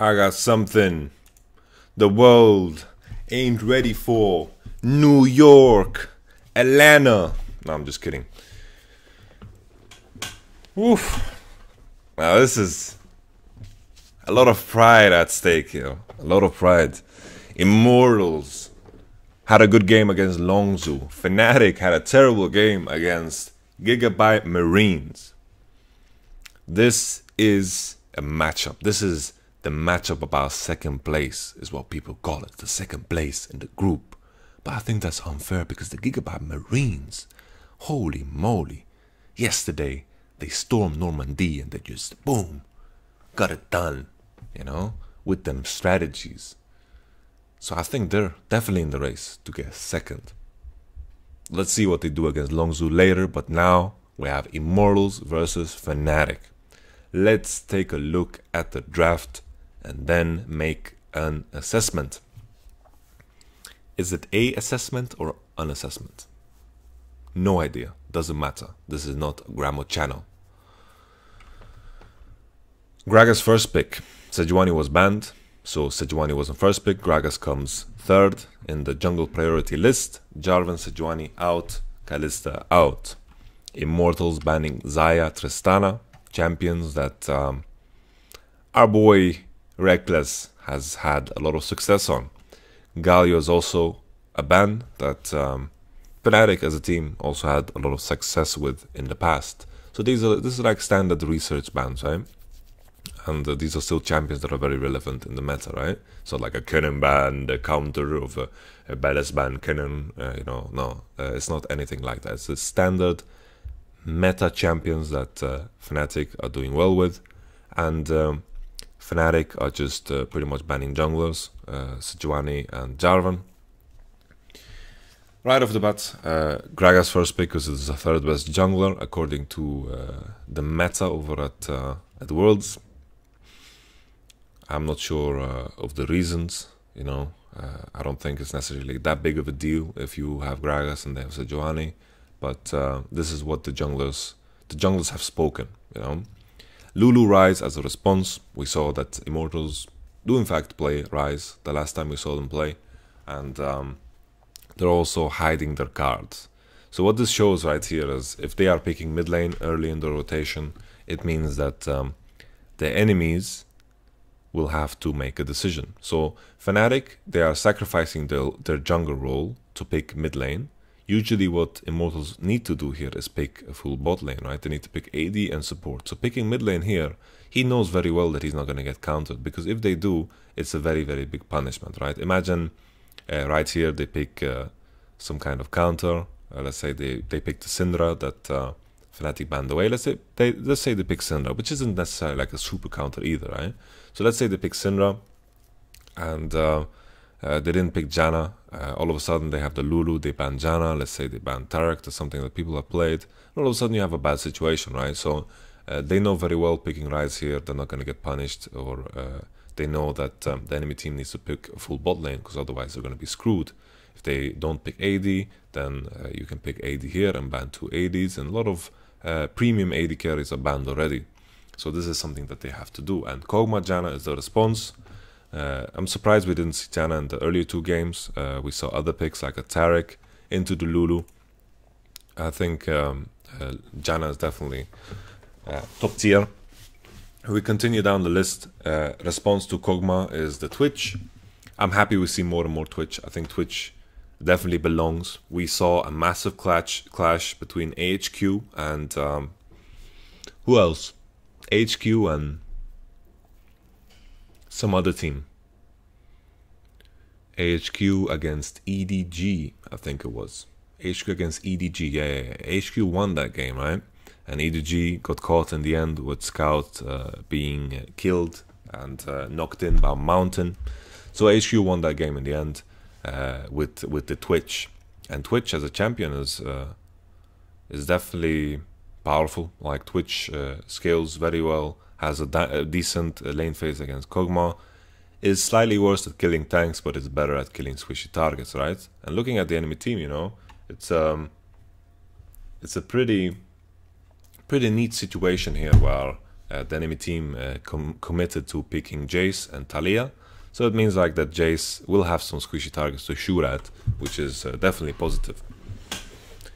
I got something the world ain't ready for. New York, Atlanta. No, I'm just kidding. Oof. Now this is a lot of pride at stake here. A lot of pride. Immortals had a good game against Longzhu. Fnatic had a terrible game against Gigabyte Marines. This is a matchup. This is the matchup about second place, is what people call it. The second place in the group. But I think that's unfair because the Gigabyte Marines, holy moly, yesterday they stormed Normandy and they just, boom, got it done, you know, with them strategies. So I think they're definitely in the race to get second. Let's see what they do against Longzhu later, but now we have Immortals versus Fnatic. Let's take a look at the draft and then make an assessment. Is it a assessment or an assessment? No idea. Doesn't matter. This is not YamatoCannon. Gragas first pick. Sejuani was banned, so Sejuani wasn't first pick. Gragas comes third in the jungle priority list. Jarvan, Sejuani out. Kalista out. Immortals banning Xayah, Tristana. Champions that our boy Reckless has had a lot of success on. Galio is also a ban that Fnatic as a team also had a lot of success with in the past. So this is like standard research bans, right? And these are still champions that are very relevant in the meta, right? So like a Cannon ban, the counter of a badass ban Cannon, you know, no, it's not anything like that. It's a standard meta champions that Fnatic are doing well with, and Fnatic are just pretty much banning junglers, Sejuani and Jarvan. Right off the bat, Gragas first pick because it's the third best jungler according to the meta over at Worlds. I'm not sure of the reasons, you know. I don't think it's necessarily that big of a deal if you have Gragas and they have Sejuani. But this is what the junglers have spoken, you know. Lulu Ryze as a response. We saw that Immortals do in fact play Ryze the last time we saw them play. And they're also hiding their cards. So what this shows right here is if they are picking mid lane early in the rotation, it means that the enemies will have to make a decision. So Fnatic, they are sacrificing their jungle role to pick mid lane. Usually what Immortals need to do here is pick a full bot lane, right? They need to pick AD and support. So picking mid lane here, he knows very well that he's not going to get countered, because if they do, it's a very, very big punishment, right? Imagine right here they pick some kind of counter. Let's say they pick the Syndra that Fnatic banned away. Let's say they pick Syndra, which isn't necessarily like a super counter either, right? So let's say they pick Syndra and they didn't pick Janna. All of a sudden they have the Lulu, they ban Janna. Let's say they ban Tarek, or something that people have played. And all of a sudden you have a bad situation, right? So they know very well picking Ryze here, they're not going to get punished, or they know that the enemy team needs to pick a full bot lane, because otherwise they're going to be screwed. If they don't pick AD, then you can pick AD here and ban two ADs, and a lot of premium AD carries are banned already. So this is something that they have to do. And Kog'Maw Janna is the response. I'm surprised we didn't see Janna in the earlier two games. We saw other picks like a Tarek into the Lulu. I think Janna is definitely top tier. We continue down the list. Response to Kog'Maw is the Twitch. I'm happy we see more and more Twitch. I think Twitch definitely belongs. We saw a massive clash between AHQ and who else? AHQ and some other team. AHQ against EDG, I think it was. AHQ against EDG, yeah. AHQ won that game, right? And EDG got caught in the end with Scout being killed and knocked in by Mountain. So AHQ won that game in the end with the Twitch. And Twitch as a champion is definitely powerful. Like Twitch scales very well, has a decent lane phase against Kog'Maw, is slightly worse at killing tanks, but is better at killing squishy targets, right? And looking at the enemy team, you know, it's a pretty neat situation here where the enemy team committed to picking Jace and Talia. So it means like that Jace will have some squishy targets to shoot at, which is definitely positive.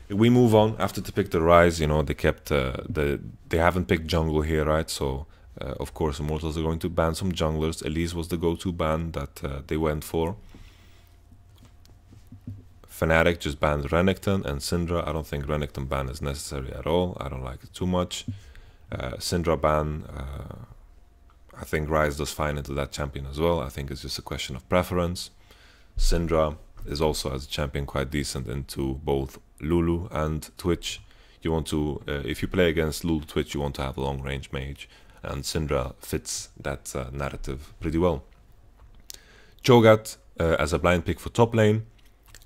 If we move on, after to pick the Ryze, you know, they kept they haven't picked jungle here, right? So of course Immortals are going to ban some junglers. Elise was the go-to ban that they went for. Fnatic just banned Renekton and Syndra. I don't think Renekton ban is necessary at all. I don't like it too much. Syndra ban, I think Ryze does fine into that champion as well. I think it's just a question of preference. Syndra is also as a champion quite decent into both Lulu and Twitch. You want to, if you play against Lulu Twitch, you want to have a long range mage, and Syndra fits that narrative pretty well. Cho'Gath as a blind pick for top lane.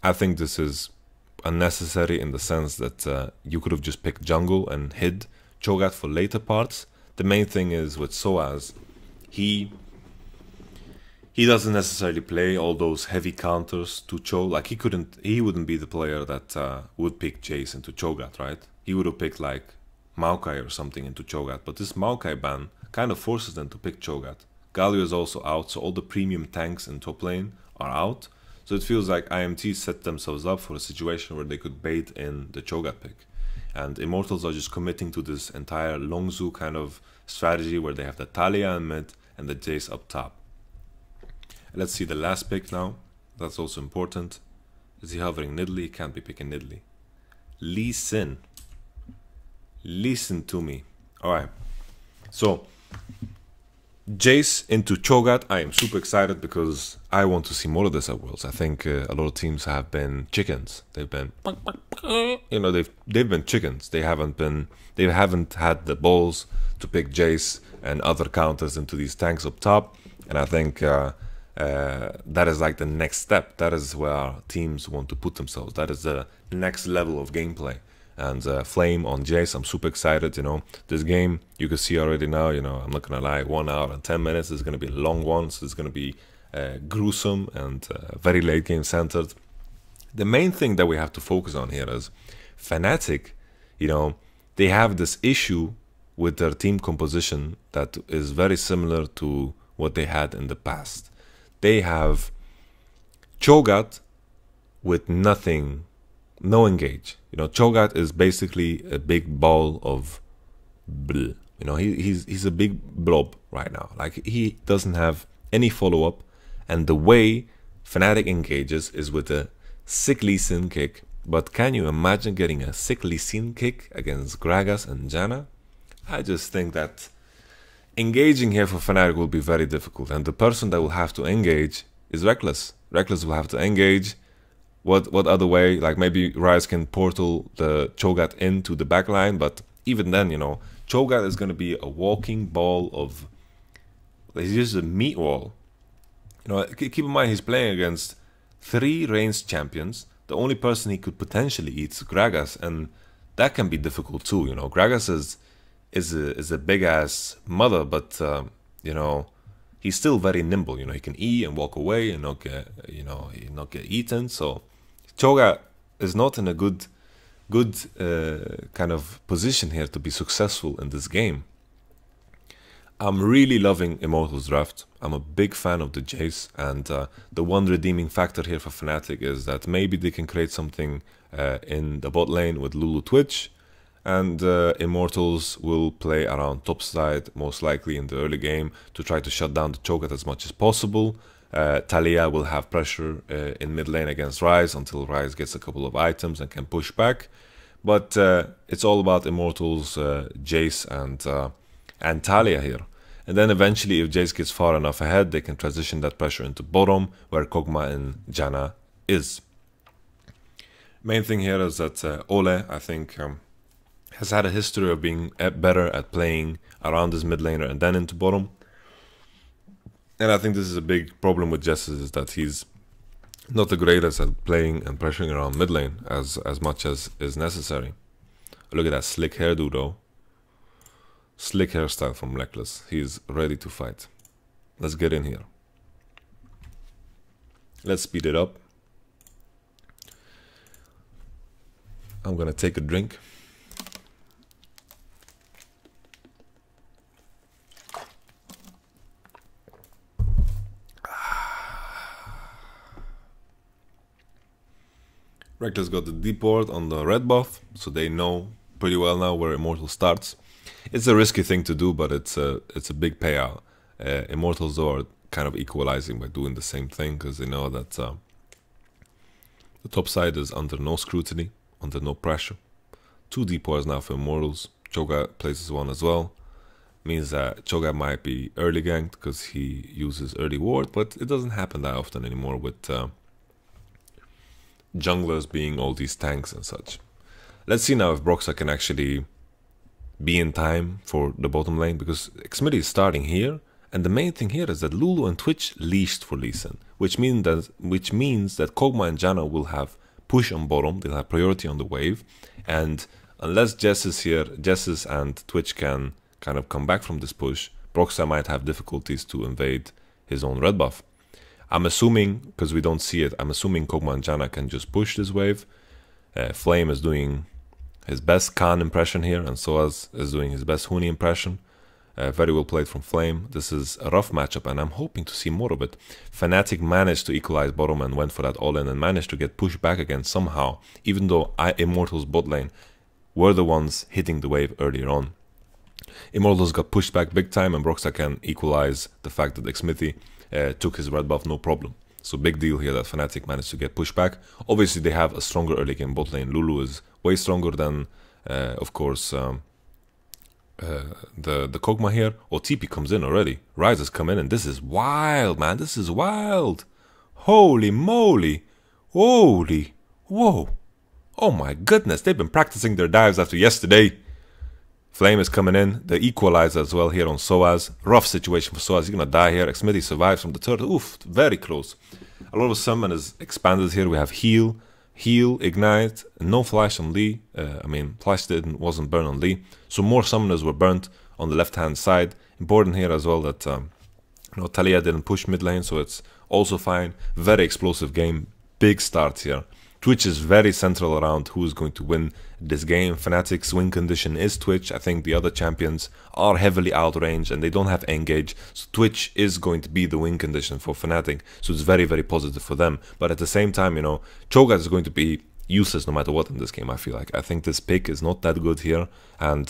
I think this is unnecessary in the sense that you could have just picked jungle and hid Cho'Gath for later parts. The main thing is with Soaz, he doesn't necessarily play all those heavy counters to Cho. Like he wouldn't be the player that would pick Jace into Cho'Gath, right? He would have picked like Maokai or something into Cho'Gath, but this Maokai ban kind of forces them to pick Cho'Gath. Galio is also out, so all the premium tanks in top lane are out. So it feels like IMT set themselves up for a situation where they could bait in the Cho'Gath pick. And Immortals are just committing to this entire Longzhu kind of strategy where they have the Talia in mid and the Jace up top. Let's see the last pick now. That's also important. Is he hovering Nidalee? He can't be picking Nidalee. Lee Sin. Listen to me. Alright. So, Jace into Cho'Gath. I am super excited because I want to see more of this at Worlds. I think a lot of teams have been chickens. They've been, you know, they've been chickens. They haven't had the balls to pick Jace and other counters into these tanks up top. And I think that is like the next step. That is where teams want to put themselves. That is the next level of gameplay. And Flame on Jace, I'm super excited, you know. This game, you can see already now, you know, I'm not gonna lie, 1 hour and 10 minutes is gonna be a long one, so it's gonna be gruesome and very late game centered. The main thing that we have to focus on here is Fnatic, you know, they have this issue with their team composition that is very similar to what they had in the past. They have Cho'Gath with nothing, no engage. You know, Cho'Gath is basically a big ball of bleh. You know, he's a big blob right now. Like, he doesn't have any follow-up, and the way Fnatic engages is with a sickly sin kick. But can you imagine getting a sickly sin kick against Gragas and Janna? I just think that engaging here for Fnatic will be very difficult, and the person that will have to engage is Reckless. Reckless will have to engage. What other way? Like, maybe Ryze can portal the Cho'Gath into the backline, but even then, you know, Cho'Gath is going to be a walking ball of... He's just a meat wall. You know, keep in mind, he's playing against 3 ranged champions. The only person he could potentially eat is Gragas, and that can be difficult too, you know. Gragas is a big-ass mother, but, you know, he's still very nimble. You know, he can E and walk away and not get, you know, not get eaten, so... Cho'Gath is not in a good kind of position here to be successful in this game. I'm really loving Immortals draft. I'm a big fan of the Jace, and the one redeeming factor here for Fnatic is that maybe they can create something in the bot lane with Lulu Twitch, and Immortals will play around top side, most likely in the early game, to try to shut down the Cho'Gath as much as possible. Talia will have pressure in mid lane against Ryze until Ryze gets a couple of items and can push back. But it's all about Immortals, Jace, and Talia here. And then eventually, if Jace gets far enough ahead, they can transition that pressure into bottom, where Kog'Maw and Janna is. Main thing here is that Ole, I think, has had a history of being better at playing around his mid laner and then into bottom. And I think this is a big problem with Jess, is that he's not the greatest at playing and pressuring around mid lane as much as is necessary. Look at that slick hairdo though. Slick hairstyle from Reckless. He's ready to fight. Let's get in here. Let's speed it up. I'm gonna take a drink. Reckless got the deep ward on the red buff, so they know pretty well now where Immortal starts. It's a risky thing to do, but it's a big payout. Immortals though are kind of equalizing by doing the same thing, because they know that the top side is under no scrutiny, under no pressure. 2 deep wards now for Immortals. Cho'Gath places one as well. Means that Cho'Gath might be early ganked because he uses early ward, but it doesn't happen that often anymore with junglers being all these tanks and such. Let's see now if Broxah can actually be in time for the bottom lane, because Xmity is starting here, and the main thing here is that Lulu and Twitch leashed for Lee Sin, which means that Kog'Maw and Janna will have push on bottom, they'll have priority on the wave, and unless Jessis and Twitch can kind of come back from this push, Broxah might have difficulties to invade his own red buff. I'm assuming, because we don't see it, I'm assuming Kog'Maw and Janna can just push this wave. Flame is doing his best Khan impression here, and Soaz is doing his best Huni impression. Very well played from Flame. This is a rough matchup, and I'm hoping to see more of it. Fnatic managed to equalize bottom and went for that all-in and managed to get pushed back again somehow, even though Immortals bot lane were the ones hitting the wave earlier on. Immortals got pushed back big time, and Broxah can equalize the fact that Xmity took his red buff no problem. So big deal here that Fnatic managed to get pushed back. Obviously they have a stronger early game bot lane. Lulu is way stronger than, of course, the Kog'Maw here. TP comes in already. Ryze has come in, and this is wild, man. This is wild. Holy moly. Holy. Whoa. Oh my goodness. They've been practicing their dives after yesterday. Flame is coming in. The equalizer as well here on Soaz. Rough situation for Soaz. He's gonna die here. Xmity survives from the turtle. Oof, very close. A lot of summon is expanded here. We have heal, ignite, no flash on Lee. Flash wasn't burned on Lee. So more summoners were burnt on the left-hand side. Important here as well that Talia didn't push mid lane, so it's also fine. Very explosive game. Big start here. Twitch is very central around who is going to win this game. Fnatic's win condition is Twitch. I think the other champions are heavily outrange and they don't have engage. So Twitch is going to be the win condition for Fnatic. So it's very, very positive for them. But at the same time, Cho'Gath is going to be useless no matter what in this game, I feel like. I think this pick is not that good here. And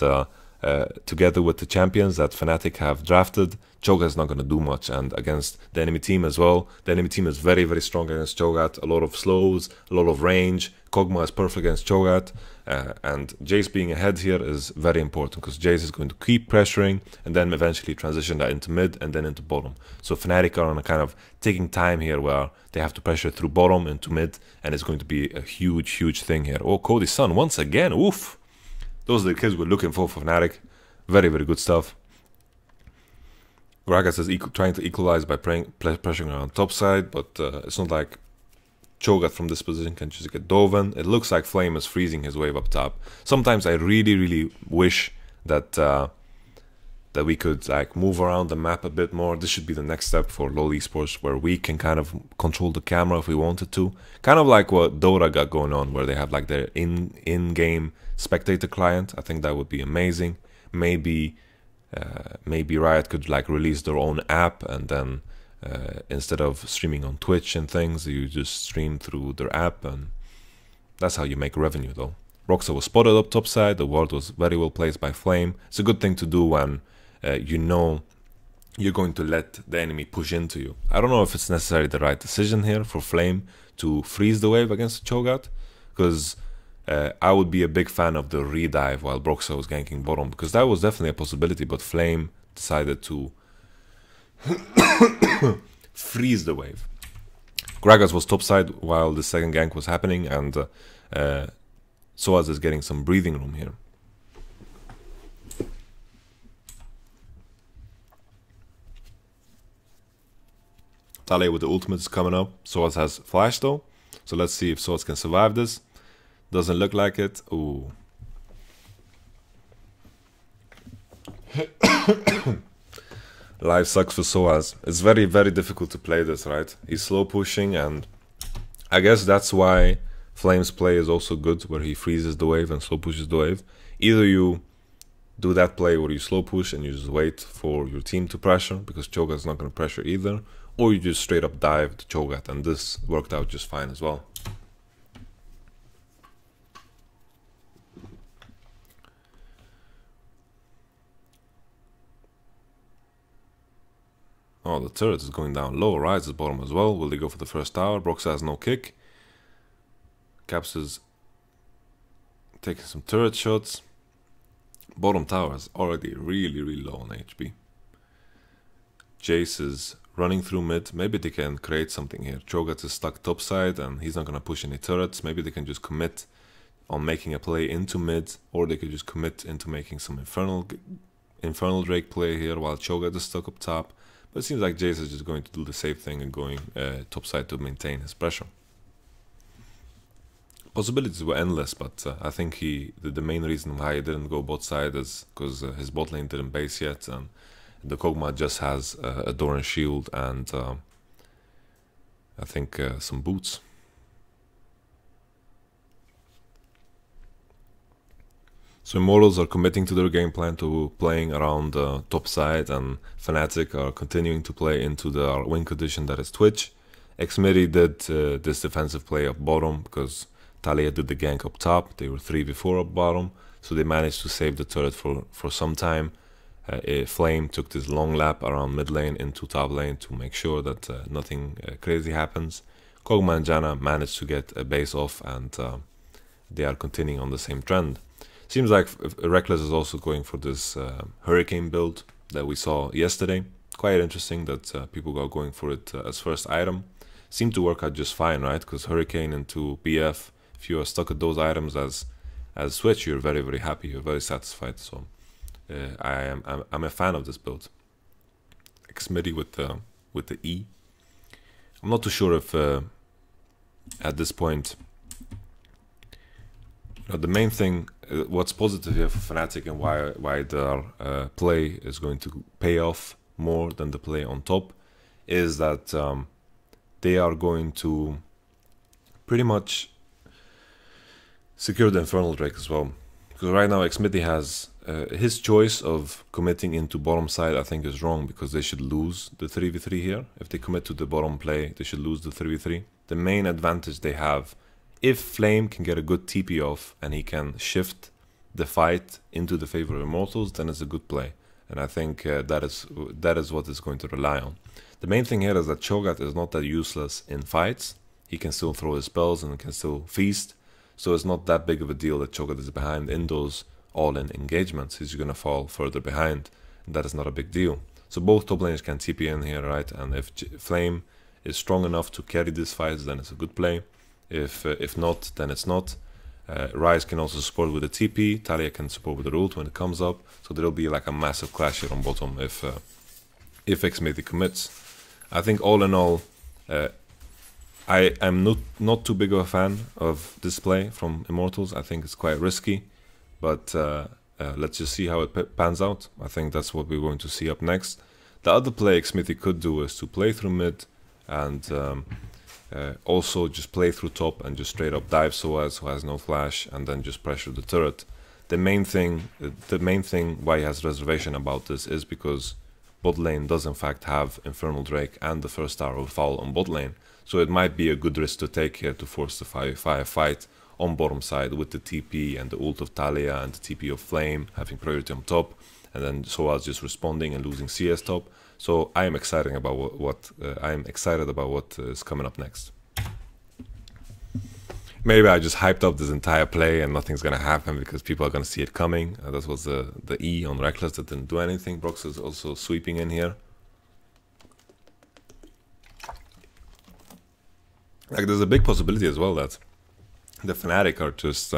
together with the champions that Fnatic have drafted, Cho'Gath is not going to do much, and against the enemy team as well. The enemy team is very, very strong against Cho'Gath. A lot of slows, a lot of range. Kog'Maw is perfect against Cho'Gath, and Jace being ahead here is very important because Jace is going to keep pressuring and then eventually transition that into mid and then into bottom. So Fnatic are on a kind of taking time here where they have to pressure through bottom into mid, and it's going to be a huge, huge thing here. Oh, Cody's son once again. Oof. Those are the kids we're looking for Fnatic. Very, very good stuff. Gragas is trying to equalize by pressuring around top side, but it's not like Cho'Gath from this position can just get Doven. It looks like Flame is freezing his wave up top. Sometimes I really, really wish that that we could like move around the map a bit more. This should be the next step for LoL Esports, where we can kind of control the camera if we wanted to. Kind of like what Dota got going on, where they have like their in-game spectator client. I think that would be amazing. Maybe Riot could like release their own app, and then instead of streaming on Twitch and things, you just stream through their app, and that's how you make revenue though. Broxah was spotted up top side. The ward was very well placed by Flame. It's a good thing to do when you know you're going to let the enemy push into you. I don't know if it's necessarily the right decision here for Flame to freeze the wave against Cho'Gath, because I would be a big fan of the redive while Broxah was ganking bottom, because that was definitely a possibility, but Flame decided to freeze the wave. Gragas was topside while the second gank was happening, and Soaz is getting some breathing room here. Talia with the ultimate is coming up. Soaz has flash though, so let's see if Soaz can survive this. Doesn't look like it. Ooh. Life sucks for Soaz. It's very, very difficult to play this, right? He's slow pushing, and I guess that's why Flame's play is also good, where he freezes the wave and slow pushes the wave. Either you do that play where you slow push and you just wait for your team to pressure, because Cho'Gath's not going to pressure either, or you just straight up dive to Cho'Gath, and this worked out just fine as well. Oh, the turret is going down low. Rise is bottom as well. Will they go for the first tower? Broxah has no kick. Caps is taking some turret shots. Bottom tower is already really low on HP. Jace is running through mid. Maybe they can create something here. Cho'Gath is stuck topside and he's not going to push any turrets. Maybe they can just commit on making a play into mid, or they could just commit into making some Infernal Drake play here while Cho'Gath is stuck up top. But it seems like Jace is just going to do the safe thing and going topside to maintain his pressure. Possibilities were endless, but I think the main reason why he didn't go bot side is because his bot lane didn't base yet, and the Kog'Maw just has a Doran shield and I think some boots. So Immortals are committing to their game plan to playing around top side, and Fnatic are continuing to play into the win condition that is Twitch. Xmiri did this defensive play up bottom because Talia did the gank up top. They were 3v4 up bottom, so they managed to save the turret for some time. Flame took this long lap around mid lane into top lane to make sure that nothing crazy happens. Kog'Maw and Janna managed to get a base off, and they are continuing on the same trend. Seems like Reckless is also going for this Hurricane build that we saw yesterday. Quite interesting that people are going for it as first item. Seemed to work out just fine, right? Because Hurricane into BF, if you are stuck at those items as Switch, you're very happy, you're very satisfied. So I'm a fan of this build. Xmiri with the E. I'm not too sure if at this point, the main thing, what's positive here for Fnatic and why their play is going to pay off more than the play on top, is that they are going to pretty much secure the Infernal Drake as well. Because right now Xmiri has his choice of committing into bottom side, I think, is wrong, because they should lose the 3v3 here. If they commit to the bottom play, they should lose the 3v3. The main advantage they have, if Flame can get a good TP off and he can shift the fight into the favor of Immortals, then it's a good play. And I think that is what it's going to rely on. The main thing here is that Cho'Gath is not that useless in fights. He can still throw his spells and can still feast. So it's not that big of a deal that Cho'Gath is behind in those all-in engagements. He's going to fall further behind. And that is not a big deal. So both top laners can TP in here, right? And if Flame is strong enough to carry these fights, then it's a good play. If not, then it's not. Ryze can also support with the TP. Talia can support with the ult when it comes up. So there'll be like a massive clash here on bottom if Xmiri commits. I think all in all, I am not too big of a fan of this play from Immortals. I think it's quite risky, but let's just see how it pans out. I think that's what we're going to see up next. The other play Xmiri could do is to play through mid and also just play through top and just straight up dive Soaz, who has no flash, and then just pressure the turret. The main thing why he has reservation about this is because bot lane does in fact have Infernal Drake and the first tower of foul on bot lane. So it might be a good risk to take here to force the 5v5 fight on bottom side with the TP and the ult of Talia and the TP of Flame having priority on top, and then Soaz just responding and losing CS top. So I am excited about what is coming up next. Maybe I just hyped up this entire play and nothing's gonna happen because people are gonna see it coming. That was the E on Reckless that didn't do anything. Brox is also sweeping in here. Like, there's a big possibility as well that the Fnatic are just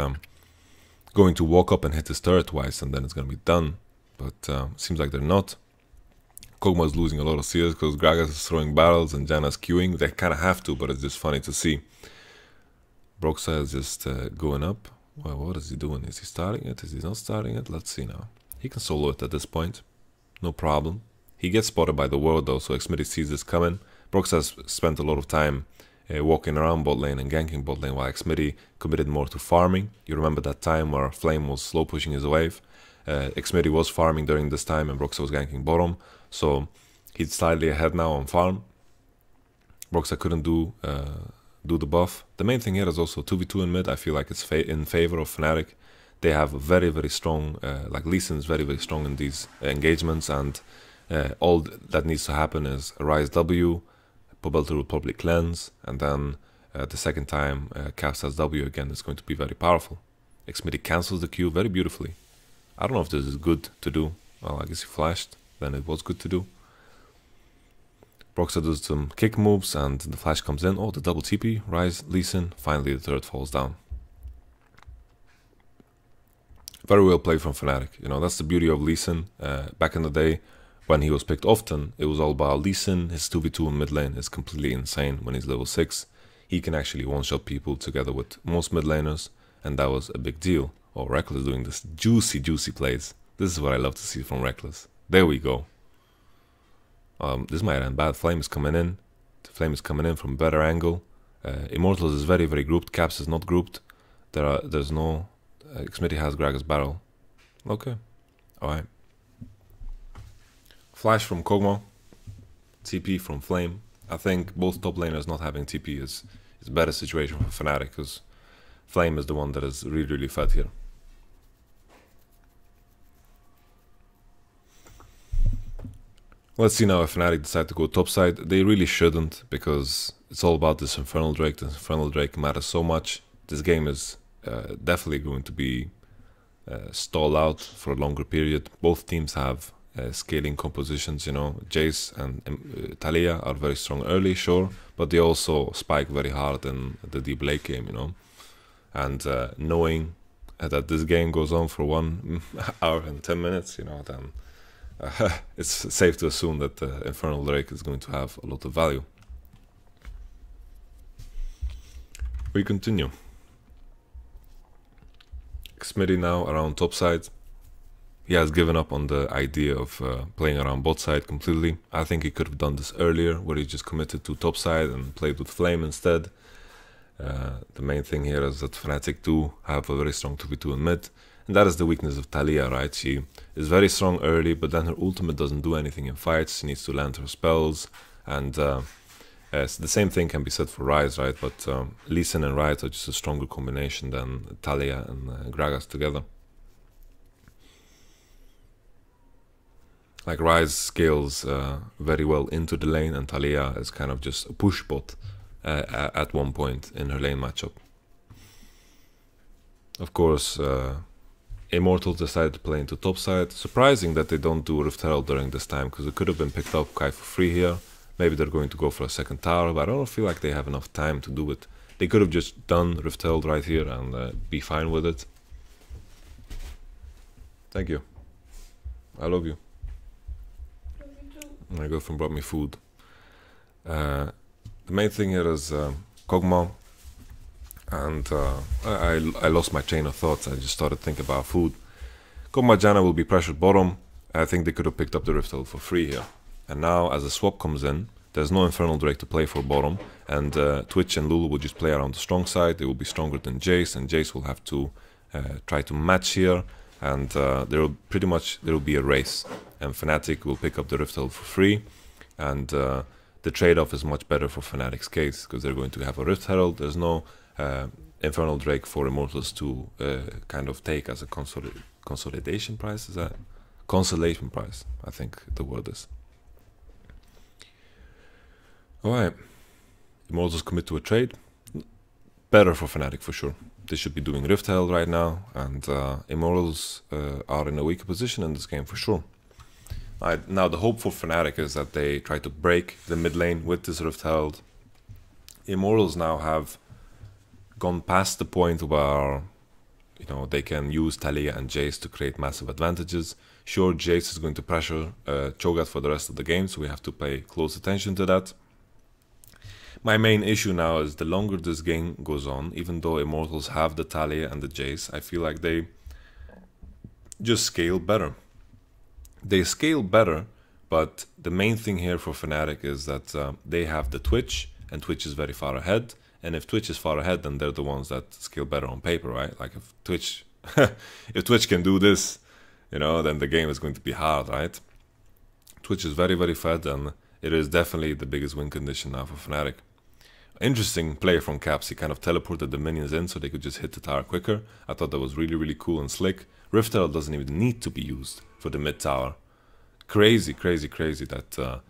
going to walk up and hit his turret twice and then it's gonna be done. But seems like they're not. Kog'Maw is losing a lot of CS because Gragas is throwing barrels and Janna's queuing. They kind of have to, but it's just funny to see. Broxah is just going up. Well, what is he doing? Is he starting it? Is he not starting it? Let's see now. He can solo it at this point. No problem. He gets spotted by the world though, so Xmiri sees this coming. Broxah has spent a lot of time walking around bot lane and ganking bot lane, while Xmiri committed more to farming. You remember that time where Flame was slow pushing his wave? Xmiri was farming during this time and Broxah was ganking bottom. So he's slightly ahead now on farm. Broxah couldn't do the buff. The main thing here is also 2v2 in mid. I feel like it's in favor of Fnatic. They have a very strong, like Lee Sin is very strong in these engagements, and All that needs to happen is a Rise W, Pobelter will probably cleanse, and then the second time Caps has W again is going to be very powerful. Xmidi cancels the Q very beautifully. I don't know if this is good to do. Well, I guess he flashed, then it was good to do. Broxa does some kick moves and the flash comes in. Oh, the double TP, Rise, Lee Sin, finally the turret falls down. Very well played from Fnatic. You know, that's the beauty of Lee Sin. Back in the day, when he was picked often, it was all about Lee Sin. His 2v2 in mid lane is completely insane when he's level 6. He can actually one-shot people together with most mid laners, and that was a big deal. Oh, Reckless doing this juicy plays. This is what I love to see from Reckless. There we go. This might end bad. Flame is coming in. The Flame is coming in from a better angle. Immortals is very grouped. Caps is not grouped. There's no... Xmidi has Gragas barrel. Okay. Alright. Flash from Kog'Maw. TP from Flame. I think both top laners not having TP is a better situation for Fnatic, because Flame is the one that is really fed here. Let's see now if Fnatic decide to go topside. They really shouldn't, because it's all about this Infernal Drake. This Infernal Drake matters so much. This game is definitely going to be stalled out for a longer period. Both teams have scaling compositions, you know. Jace and Talia are very strong early, sure, but they also spike very hard in the deep late game, you know. And knowing that this game goes on for 1 hour and 10 minutes, you know, then it's safe to assume that Infernal Drake is going to have a lot of value. We continue. Xmidi now around top side. He has given up on the idea of playing around bot side completely. I think he could have done this earlier, where he just committed to top side and played with Flame instead. The main thing here is that Fnatic do have a very strong 2v2 in mid, and that is the weakness of Talia, right? She is very strong early, but then her ultimate doesn't do anything in fights. She needs to land her spells, and so the same thing can be said for Ryze, right? But Lee Sin and Ryze are just a stronger combination than Talia and Gragas together. Like, Ryze scales very well into the lane, and Talia is kind of just a push bot at one point in her lane matchup. Of course, Immortals decided to play into top side. Surprising that they don't do Rift Herald during this time, because it could have been picked up quite for free here. Maybe they're going to go for a second tower, but I don't feel like they have enough time to do it. They could have just done Rift Herald right here and be fine with it. Thank you. I love you. Love you too. My girlfriend brought me food. The main thing here is Kog'Maw. And I lost my chain of thoughts. I just started thinking about food. Kog'Maw Janna will be pressured bottom. I think they could have picked up the Rift Herald for free here. And now, as the swap comes in, there's no Infernal Drake to play for bottom, and Twitch and Lulu will just play around the strong side. They will be stronger than Jace, and Jace will have to try to match here, and there will be a race, and Fnatic will pick up the Rift Herald for free, and the trade-off is much better for Fnatic's case, because they're going to have a Rift Herald. There's no Infernal Drake for Immortals to kind of take as a consolidation price. Is that consolation price? I think the word is. Alright, Immortals commit to a trade. Better for Fnatic for sure. They should be doing Rift Herald right now, and Immortals are in a weaker position in this game for sure. Now the hope for Fnatic is that they try to break the mid lane with this Rift Herald. Immortals now have gone past the point where, you know, they can use Talia and Jace to create massive advantages. Sure, Jace is going to pressure Cho'Gath for the rest of the game, so we have to pay close attention to that. My main issue now is the longer this game goes on, even though Immortals have the Talia and the Jace, I feel like they just scale better. They scale better, but the main thing here for Fnatic is that they have the Twitch, and Twitch is very far ahead. And if Twitch is far ahead, then they're the ones that scale better on paper, right? Like if Twitch, if Twitch can do this, you know, then the game is going to be hard, right? Twitch is very fed, and it is definitely the biggest win condition now for Fnatic. Interesting play from Caps. He kind of teleported the minions in so they could just hit the tower quicker. I thought that was really cool and slick. Rift Herald doesn't even need to be used for the mid tower. crazy that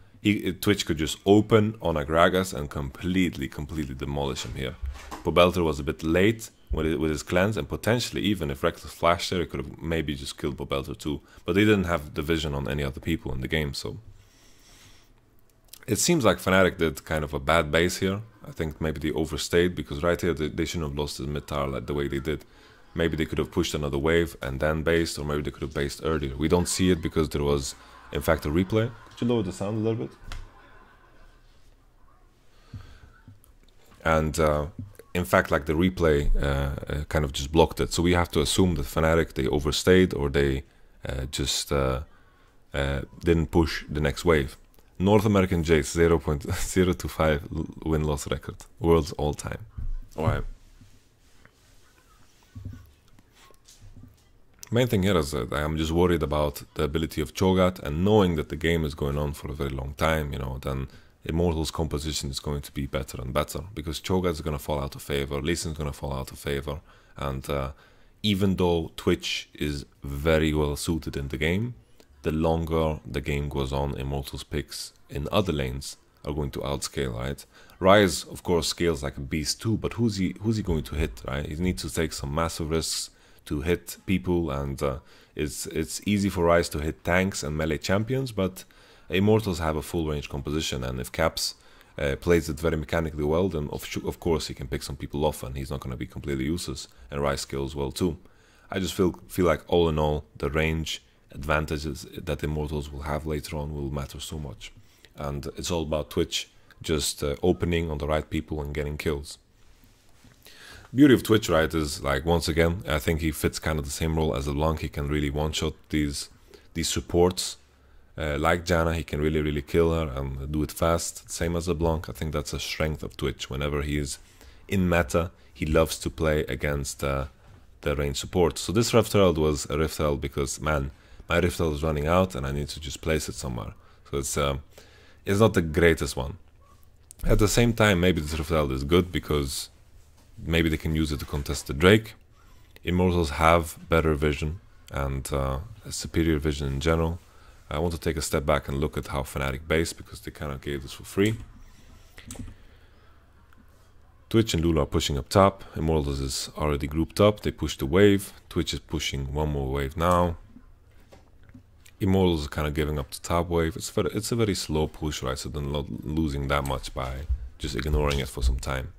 Twitch could just open on a Gragas and completely demolish him here. Pobelter was a bit late with his cleanse, and potentially even if Reckless flashed there, he could have maybe just killed Pobelter too. But they didn't have the vision on any other people in the game, so it seems like Fnatic did kind of a bad base here. I think maybe they overstayed, because right here they shouldn't have lost his mid tower like the way they did. Maybe they could have pushed another wave and then based, or maybe they could have based earlier. We don't see it because there was, in fact, a replay. Could you lower the sound a little bit? And in fact, like the replay kind of just blocked it. So we have to assume that Fnatic, they overstayed, or they just didn't push the next wave. North American Jace 0.025 win-loss record, world's all-time. Alright. Main thing here is that I'm just worried about the ability of Cho'Gath, and knowing that the game is going on for a very long time, you know, then Immortal's composition is going to be better and better, because Cho'Gath is going to fall out of favor, Lee Sin is going to fall out of favor, and even though Twitch is very well suited in the game, the longer the game goes on, Immortal's picks in other lanes are going to outscale, right? Rise, of course, scales like a beast too, but who's he going to hit, right? He needs to take some massive risks to hit people, and it's easy for Rise to hit tanks and melee champions, but Immortals have a full range composition, and if Caps plays it very mechanically well, then of course he can pick some people off, and he's not going to be completely useless, and Rise scales well too. I just feel like all in all, the range advantages that Immortals will have later on will matter so much, and it's all about Twitch just opening on the right people and getting kills. Beauty of Twitch, right, is like, once again, I think he fits kind of the same role as LeBlanc. He can really one-shot these supports. Like Janna, he can really kill her and do it fast, same as LeBlanc. I think that's a strength of Twitch. Whenever he is in meta, he loves to play against the range support. So this Rift Herald was a Rift Herald because, man, my Rift Herald is running out and I need to just place it somewhere. So it's not the greatest one. At the same time, maybe this Rift Herald is good because maybe they can use it to contest the Drake. Immortals have better vision and superior vision in general. I want to take a step back and look at how Fnatic base, because they kind of gave this for free. Twitch and Lulu are pushing up top. Immortals is already grouped up. They pushed the wave. Twitch is pushing one more wave now. Immortals are kind of giving up the top wave. It's a very slow push, right? So they're not losing that much by just ignoring it for some time.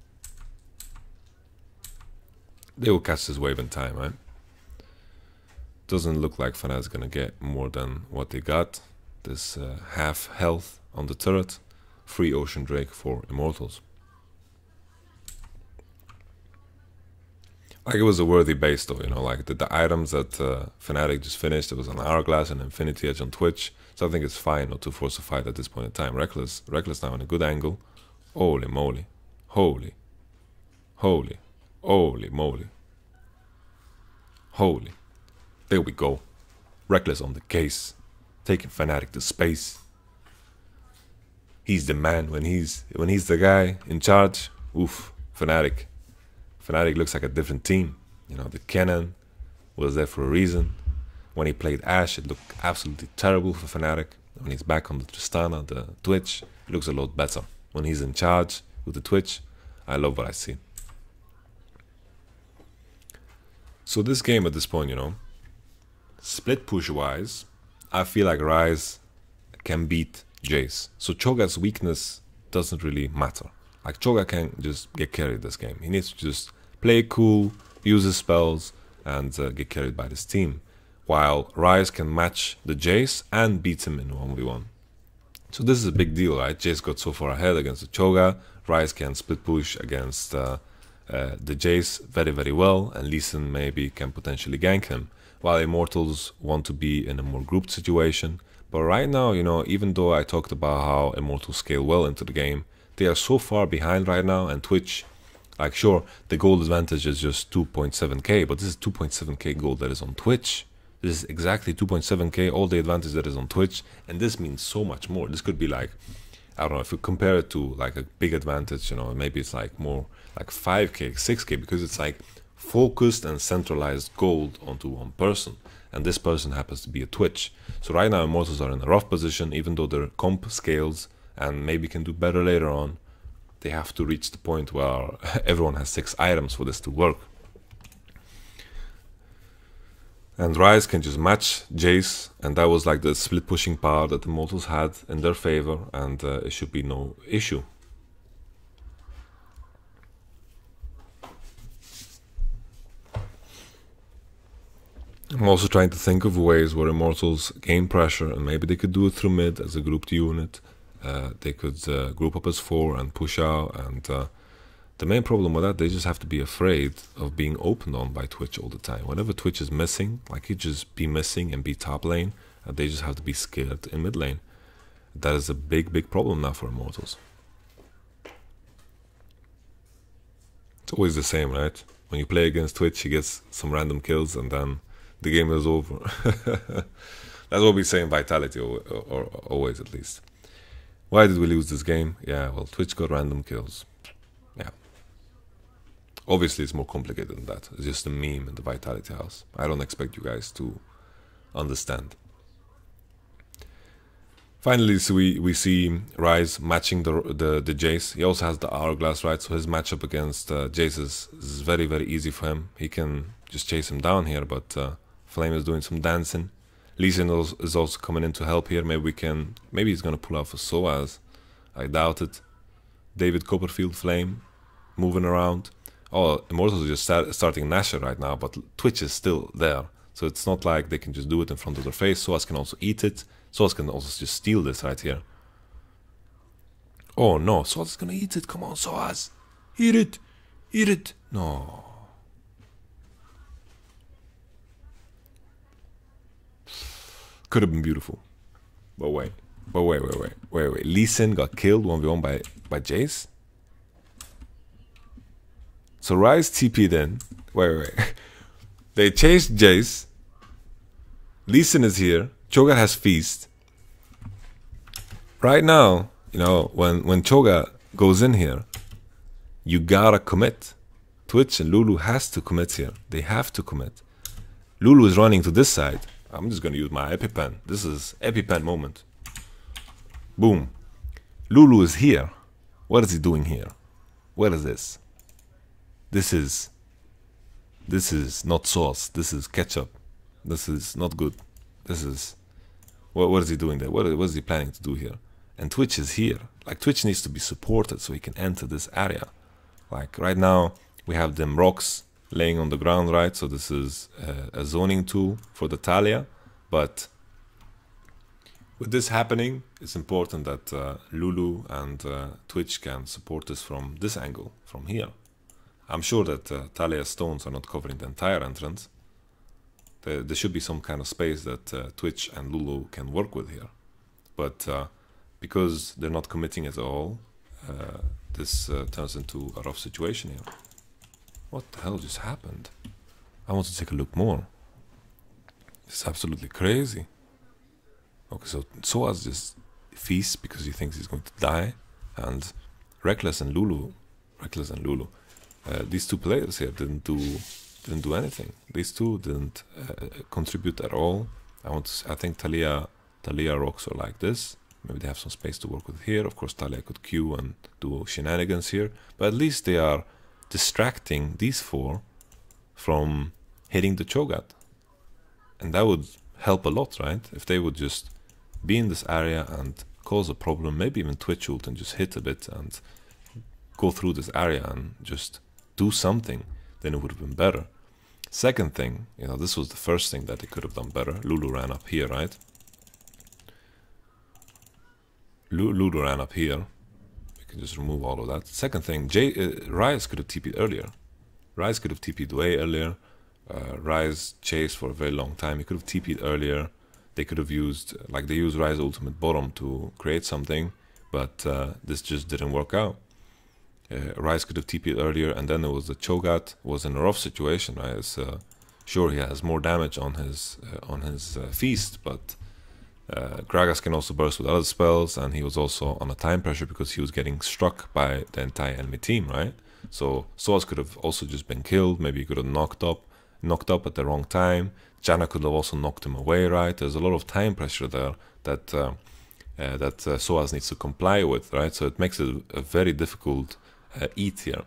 They will catch this wave in time, right? Doesn't look like Fnatic's gonna get more than what they got. This half health on the turret. Free Ocean Drake for Immortals. Like, it was a worthy base though, you know, like the items that Fnatic just finished. It was an Hourglass and Infinity Edge on Twitch. So I think it's fine not to force a fight at this point in time. Reckless now in a good angle. Holy moly. Holy moly. Holy. There we go. Reckless on the case. Taking Fnatic to space. He's the man when he's the guy in charge. Oof. Fnatic looks like a different team. You know, the Cannon was there for a reason. When he played Ashe, it looked absolutely terrible for Fnatic. When he's back on the Tristana, the Twitch, it looks a lot better. When he's in charge with the Twitch, I love what I see. So this game at this point, you know, split push wise, I feel like Rise can beat Jace. So Cho'Gath's weakness doesn't really matter. Like, Cho'Gath can just get carried this game. He needs to just play cool, use his spells, and get carried by this team. While Rise can match the Jace and beat him in 1v1. So this is a big deal, right? Jace got so far ahead against the Cho'Gath. Rise can split push against the Jace very well, and Lee Sin maybe can potentially gank him, while Immortals want to be in a more grouped situation. But right now, you know, even though I talked about how Immortals scale well into the game, they are so far behind right now, and Twitch, like, sure, the gold advantage is just 2.7k, but this is 2.7k gold that is on Twitch. This is exactly 2.7k, all the advantage that is on Twitch, and this means so much more. This could be like, I don't know, if you compare it to like a big advantage, you know, maybe it's like more like 5k, 6k, because it's like focused and centralized gold onto one person. and this person happens to be a Twitch. So right now Immortals are in a rough position, even though their comp scales and maybe can do better later on. They have to reach the point where everyone has 6 items for this to work. And Rise can just match Jace, and that was like the split pushing power that the Immortals had in their favor, and it should be no issue. I'm also trying to think of ways where Immortals gain pressure, and maybe they could do it through mid as a grouped unit. They could group up as 4 and push out, and the main problem with that, they just have to be afraid of being opened on by Twitch all the time. Whenever Twitch is missing, like he'd just be missing and be top lane, they just have to be scared in mid lane. That is a big problem now for Immortals. It's always the same, right? When you play against Twitch, he gets some random kills and then the game is over. That's what we say in Vitality, or always at least. Why did we lose this game? Yeah, well, Twitch got random kills. Yeah. Obviously, it's more complicated than that. It's just a meme in the Vitality house. I don't expect you guys to understand. Finally, so we see Rise matching the Jace. He also has the Hourglass, right? So his matchup against Jace is very easy for him. He can just chase him down here, but Flame is doing some dancing. Lee Sin is also coming in to help here. Maybe he's gonna pull off a Soaz. I doubt it. David Copperfield Flame moving around. Oh, Immortals are just starting Nashor right now, but Twitch is still there. So it's not like they can just do it in front of their face. Soaz can also eat it. Soaz can also just steal this right here. Oh no, Soaz is gonna eat it. Come on, Soaz. Eat it. Eat it. No. Could have been beautiful. But wait. Lee Sin got killed 1v1 by Jace. So Rise TP'd in. Wait. They chased Jace. Lee Sin is here. Cho'Gath has Feast. Right now, you know, when Cho'Gath goes in here, you gotta commit. Twitch and Lulu has to commit here. They have to commit. Lulu is running to this side. I'm just gonna use my EpiPen. This is EpiPen moment. Boom. Lulu is here. What is he doing here? What is this? This is not sauce. This is ketchup. This is not good. This is... What is he doing there? What is he planning to do here? And Twitch is here. Like, Twitch needs to be supported so he can enter this area. Like, right now, we have them rocks laying on the ground, right? So this is a zoning tool for the Talia. But with this happening, it's important that Lulu and Twitch can support this from this angle, from here. I'm sure that Talia stones are not covering the entire entrance. There should be some kind of space that Twitch and Lulu can work with here. But because they're not committing at all, this turns into a rough situation here. What the hell just happened? I want to take a look more. It's absolutely crazy. Okay, so Soaz just feasts because he thinks he's going to die, and Reckless and Lulu, these two players here didn't do anything. These two didn't contribute at all. I think Talia rocks are like this. Maybe they have some space to work with here. Of course, Talia could Q and do shenanigans here, but at least they are distracting these 4 from hitting the Cho'Gath. And that would help a lot, right? If they would just be in this area and cause a problem, maybe even Twitch ult and just hit a bit and go through this area and just do something, then it would have been better. Second thing, you know, this was the first thing that they could have done better. Lulu ran up here, right? Lulu ran up here. We can just remove all of that. Second thing, Rise could have TP'd earlier. Rise could have TP'd way earlier. Rise chased for a very long time. He could have TP'd earlier. They could have used, like they used Rise ultimate bottom to create something, but this just didn't work out. Rise could have TP'd earlier, and then there was the Cho'Gath was in a rough situation, right? It's, sure, he has more damage on his feast, but Gragas can also burst with other spells, and he was also on a time pressure because he was getting struck by the entire enemy team, right? So Soaz could have also just been killed. Maybe he could have knocked up knocked up at the wrong time. Jana could have also knocked him away, right? There's a lot of time pressure there that Soaz needs to comply with, right? So it makes it a very difficult eat here.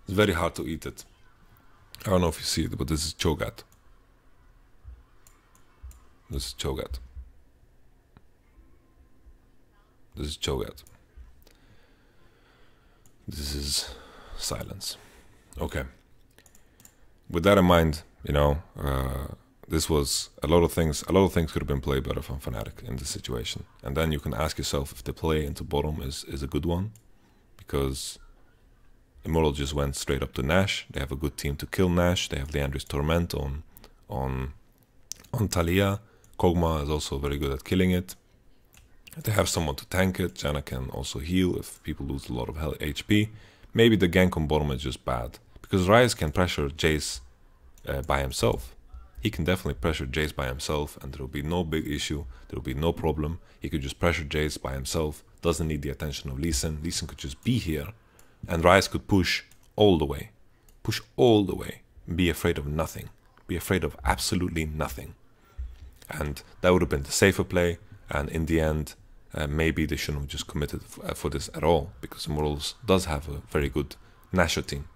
It's very hard to eat it. I don't know if you see it, but this is Cho'Gath. This is Cho'Gath. This is Cho'Gath. This is silence. Okay. With that in mind, you know, this was a lot of things could have been played better from Fnatic in this situation. And then you can ask yourself if the play into bottom is a good one, because Immortal just went straight up to Nash. They have a good team to kill Nash. They have Leandry's Torment on Talia. Kog'Maw is also very good at killing it. They have someone to tank it. Janna can also heal if people lose a lot of HP. Maybe the gank on bottom is just bad, because Ryze can pressure Jace by himself. He can definitely pressure Jace by himself, and there will be no big issue. There will be no problem. He could just pressure Jace by himself. Doesn't need the attention of Lee Sin. Lee Sin could just be here, and Ryze could push all the way. Push all the way. Be afraid of nothing. Be afraid of absolutely nothing. And that would have been the safer play. And in the end, maybe they shouldn't have just committed for this at all, because Immortals does have a very good Nashor team.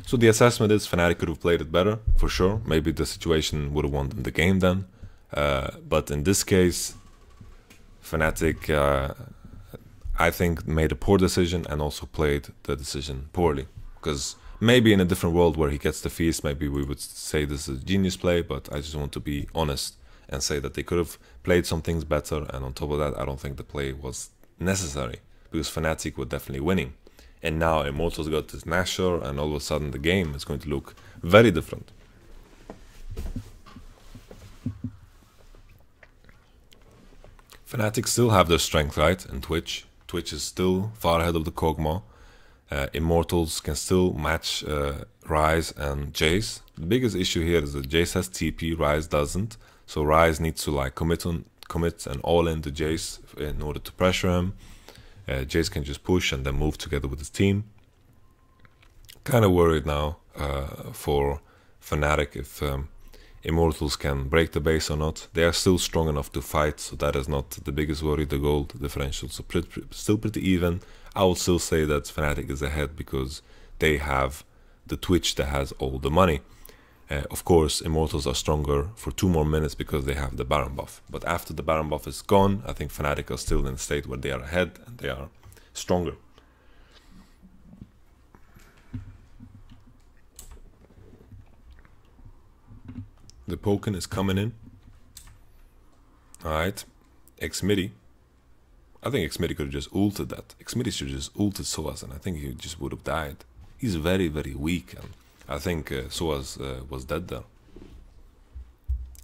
So the assessment is Fnatic could have played it better, for sure. Maybe the situation would have won them the game then. But in this case, Fnatic, I think, made a poor decision and also played the decision poorly. Because maybe in a different world where he gets the feast, maybe we would say this is a genius play, but I just want to be honest and say that they could have played some things better, and on top of that, I don't think the play was necessary, because Fnatic were definitely winning. And now Immortals got this Nashor, and all of a sudden the game is going to look very different. Fnatic still have their strength, right, in Twitch. Twitch is still far ahead of the Kog'Maw. Immortals can still match Ryze and Jace. The biggest issue here is that Jace has TP, Ryze doesn't. So Ryze needs to like commit and all in to Jace in order to pressure him. Jace can just push and then move together with his team. Kind of worried now for Fnatic if Immortals can break the base or not. They are still strong enough to fight, so that is not the biggest worry. The gold differentials are still pretty even. I would still say that Fnatic is ahead because they have the Twitch that has all the money. Of course, Immortals are stronger for 2 more minutes because they have the Baron buff. But after the Baron buff is gone, I think Fnatic are still in a state where they are ahead and they are stronger. The Pokken is coming in. Alright. Xmidi. I think Xmidi could have just ulted that. Xmidi should have just ulted Soaz, and I think he just would have died. He's very, very weak, and I think Soaz was dead there.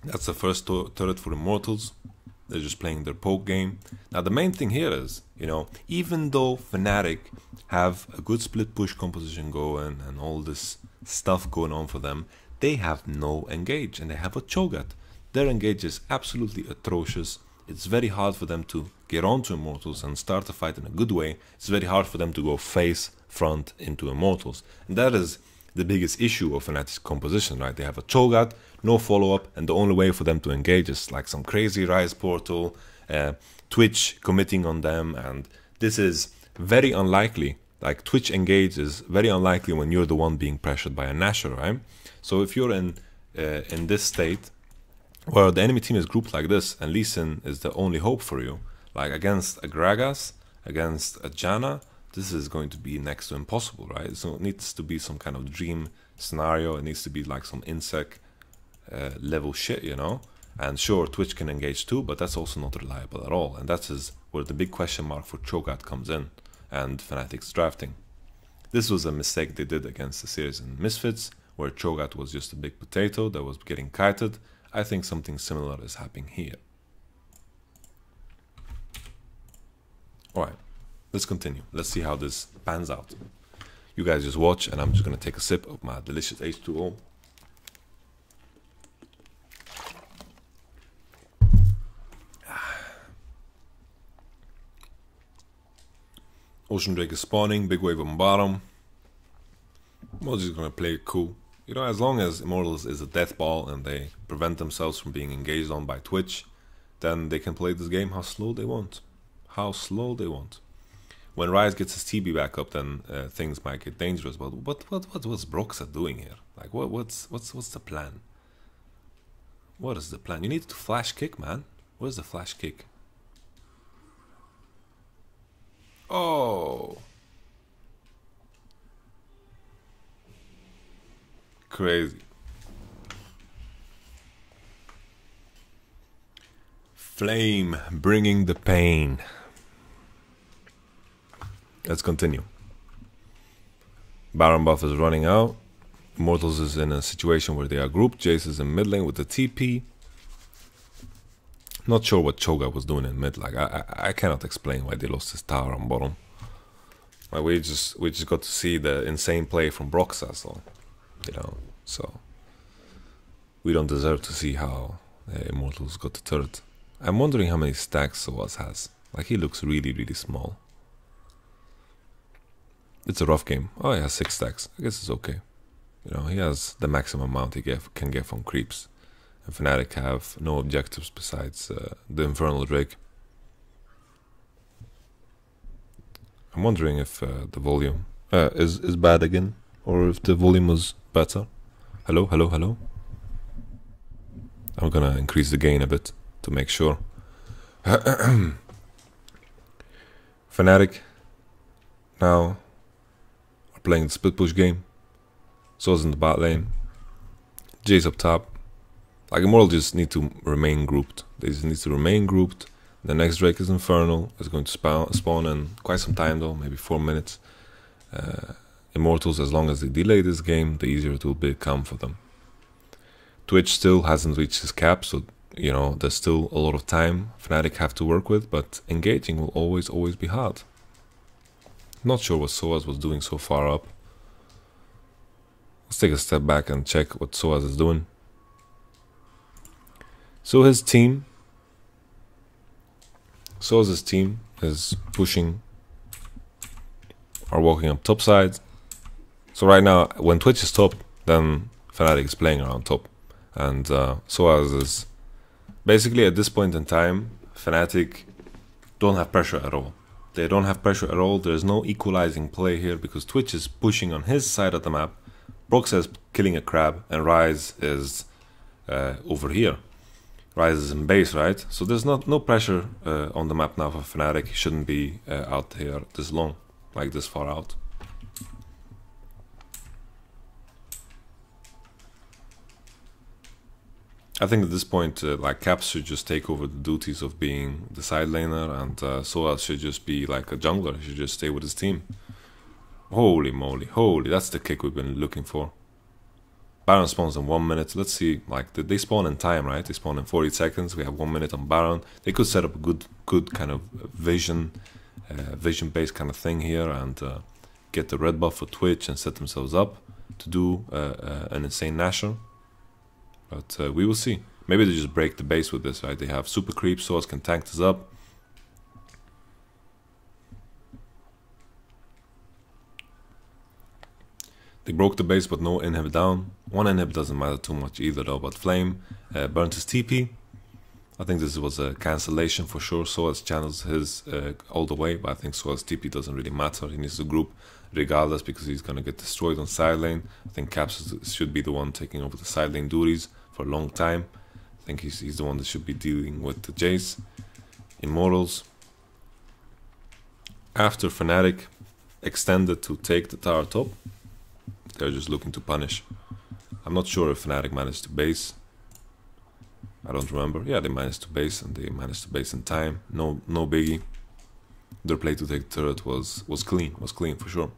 That's the first turret for Immortals. They're just playing their poke game. Now the main thing here is, you know, even though Fnatic have a good split push composition going and all this stuff going on for them, they have no engage, and they have a Cho'Gath. Their engage is absolutely atrocious. It's very hard for them to get onto Immortals and start a fight in a good way. It's very hard for them to go face front into Immortals, and that is the biggest issue of Fnatic's composition, right? They have a Cho'Gath, no follow-up, and the only way for them to engage is like some crazy Ryze portal, Twitch committing on them, and this is very unlikely. Like, Twitch engage is very unlikely when you're the one being pressured by a Nashor, right? So if you're in this state, where the enemy team is grouped like this, and Lee Sin is the only hope for you, like against a Gragas, against a Janna, this is going to be next to impossible, right? So it needs to be some kind of dream scenario. It needs to be like some insect level shit, you know? And sure, Twitch can engage too, but that's also not reliable at all. And that is where the big question mark for Cho'Gath comes in, and Fnatic's drafting. This was a mistake they did against the series in Misfits, where Cho'Gath was just a big potato that was getting kited. I think something similar is happening here. Alright, let's continue. Let's see how this pans out. You guys just watch, and I'm just going to take a sip of my delicious H2O. Ocean Drake is spawning, big wave on bottom. Immortals is gonna play it cool. You know, as long as Immortals is a death ball and they prevent themselves from being engaged on by Twitch, then they can play this game how slow they want. How slow they want. When Rise gets his TB back up, then things might get dangerous. But what's Broxa doing here? Like, what's the plan? What is the plan? You need to flash kick, man. Where's the flash kick? Oh, crazy. Flame bringing the pain. Let's continue. Baron buff is running out. Immortals is in a situation where they are grouped. Jace is in mid lane with the TP. Not sure what Cho'Gath was doing in mid. Like I cannot explain why they lost his tower on bottom. Like we just got to see the insane play from Broxa, so you know. So we don't deserve to see how Immortals got the turret. I'm wondering how many stacks Soaz has. Like he looks really small. It's a rough game. Oh, he has 6 stacks. I guess it's okay. You know, he has the maximum amount he can get from creeps. And Fnatic have no objectives besides the Infernal Drake. I'm wondering if the volume is bad again, or if the volume was better. Hello. I'm gonna increase the gain a bit to make sure. Fnatic now are playing the split push game. So's in the bot lane. Jay's up top. Like Immortal just need to remain grouped. They just need to remain grouped. The next Drake is Infernal. It's going to spawn in quite some time though, maybe 4 minutes. Immortals, as long as they delay this game, the easier it will become for them. Twitch still hasn't reached his cap, so you know there's still a lot of time Fnatic have to work with, but engaging will always be hard. Not sure what Soaz was doing so far up. Let's take a step back and check what Soaz is doing. So his team, Soaz's team is pushing, are walking up top side. So right now, when Twitch is top, then Fnatic is playing around top. And Soaz is basically at this point in time, Fnatic don't have pressure at all. They don't have pressure at all. There's no equalizing play here because Twitch is pushing on his side of the map. Brox is killing a crab, and Rise is over here. Rise is in base, right? So there's no pressure on the map now for Fnatic. He shouldn't be out here this long, like this far out. I think at this point, like Caps should just take over the duties of being the side laner, and Soaz should just be like a jungler. He should just stay with his team. Holy moly, holy, that's the kick we've been looking for. Baron spawns in 1 minute. Let's see, like they spawn in time, right? They spawn in 40 seconds. We have 1 minute on Baron. They could set up a good kind of vision-based kind of thing here, and get the red buff for Twitch and set themselves up to do an insane Nasher. But we will see. Maybe they just break the base with this, right? They have super creep, Soaz can tank this up. They broke the base, but no inhib down. 1 inhib doesn't matter too much either though, but Flame burnt his TP. I think this was a cancellation for sure. Soaz channels his all the way, but I think Soaz TP doesn't really matter. He needs to group regardless because he's gonna get destroyed on side lane. I think Caps should be the one taking over the side lane duties for a long time. I think he's the one that should be dealing with the Jace. Immortals, after Fnatic extended to take the tower top, they're just looking to punish. I'm not sure if Fnatic managed to base. I don't remember. Yeah, they managed to base, and they managed to base in time. No biggie. Their play to take the turret was clean. Was clean for sure.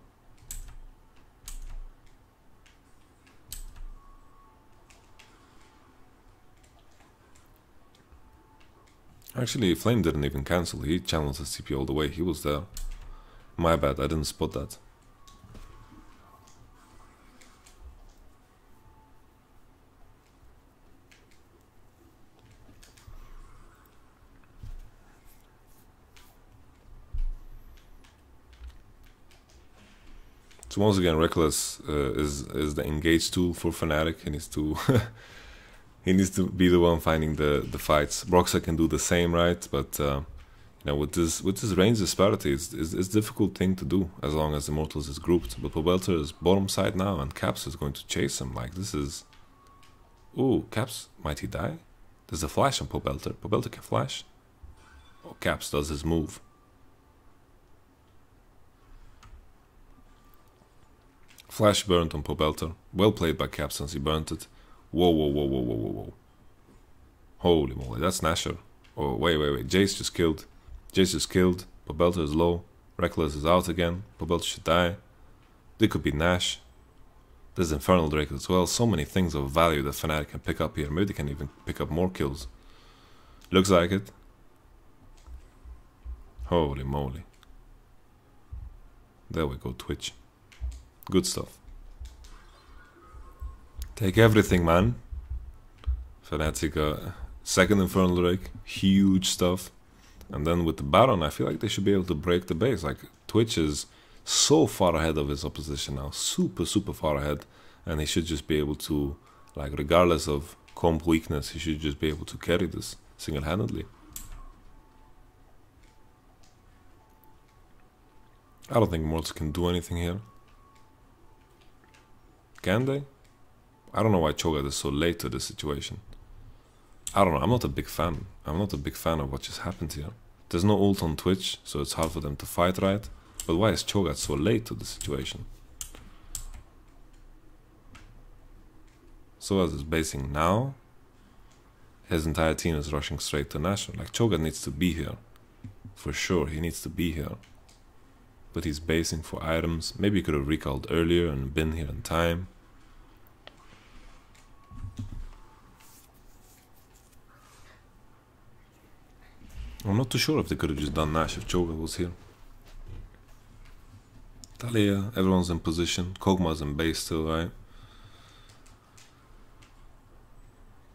Actually, Flame didn't even cancel. He channeled his CP all the way. He was there. My bad. I didn't spot that. So once again, Reckless is the engage tool for Fnatic. He needs to he needs to be the one finding the fights. Broxah can do the same, right? But you know, with this range disparity, it's a difficult thing to do as long as Immortals is grouped. But Pobelter is bottom side now, and Caps is going to chase him. Like, this is... Ooh, Caps, might he die? There's a flash on Pobelter. Pobelter can flash. Oh, Caps does his move. Flash burnt on Pobelter. Well played by Caps since he burnt it. Whoa, whoa, whoa, whoa, whoa, whoa, whoa. Holy moly, that's Nasher. Oh, wait. Jace just killed. Jace is killed. Pobelter is low. Reckless is out again. Pobelter should die. They could be Nash. There's Infernal Drake as well. So many things of value that Fnatic can pick up here. Maybe they can even pick up more kills. Looks like it. Holy moly. There we go, Twitch. Good stuff. Take everything, man. Fnatic, second Infernal Drake. Huge stuff. And then with the Baron, I feel like they should be able to break the base. Like, Twitch is so far ahead of his opposition now. Super, super far ahead. And he should just be able to, like, regardless of comp weakness, he should just be able to carry this single-handedly. I don't think Immortals can do anything here. Can they? I don't know why Cho'Gath is so late to this situation. I don't know, I'm not a big fan. I'm not a big fan of what just happened here. There's no ult on Twitch, so it's hard for them to fight right. But why is Cho'Gath so late to the situation? So as is basing now, his entire team is rushing straight to Nashor. Like, Cho'Gath needs to be here. For sure, he needs to be here. But he's basing for items. Maybe he could have recalled earlier and been here in time. I'm not too sure if they could have just done Nash if Cho'Gath was here. Talia, everyone's in position. Kog'Maw's in base still, right?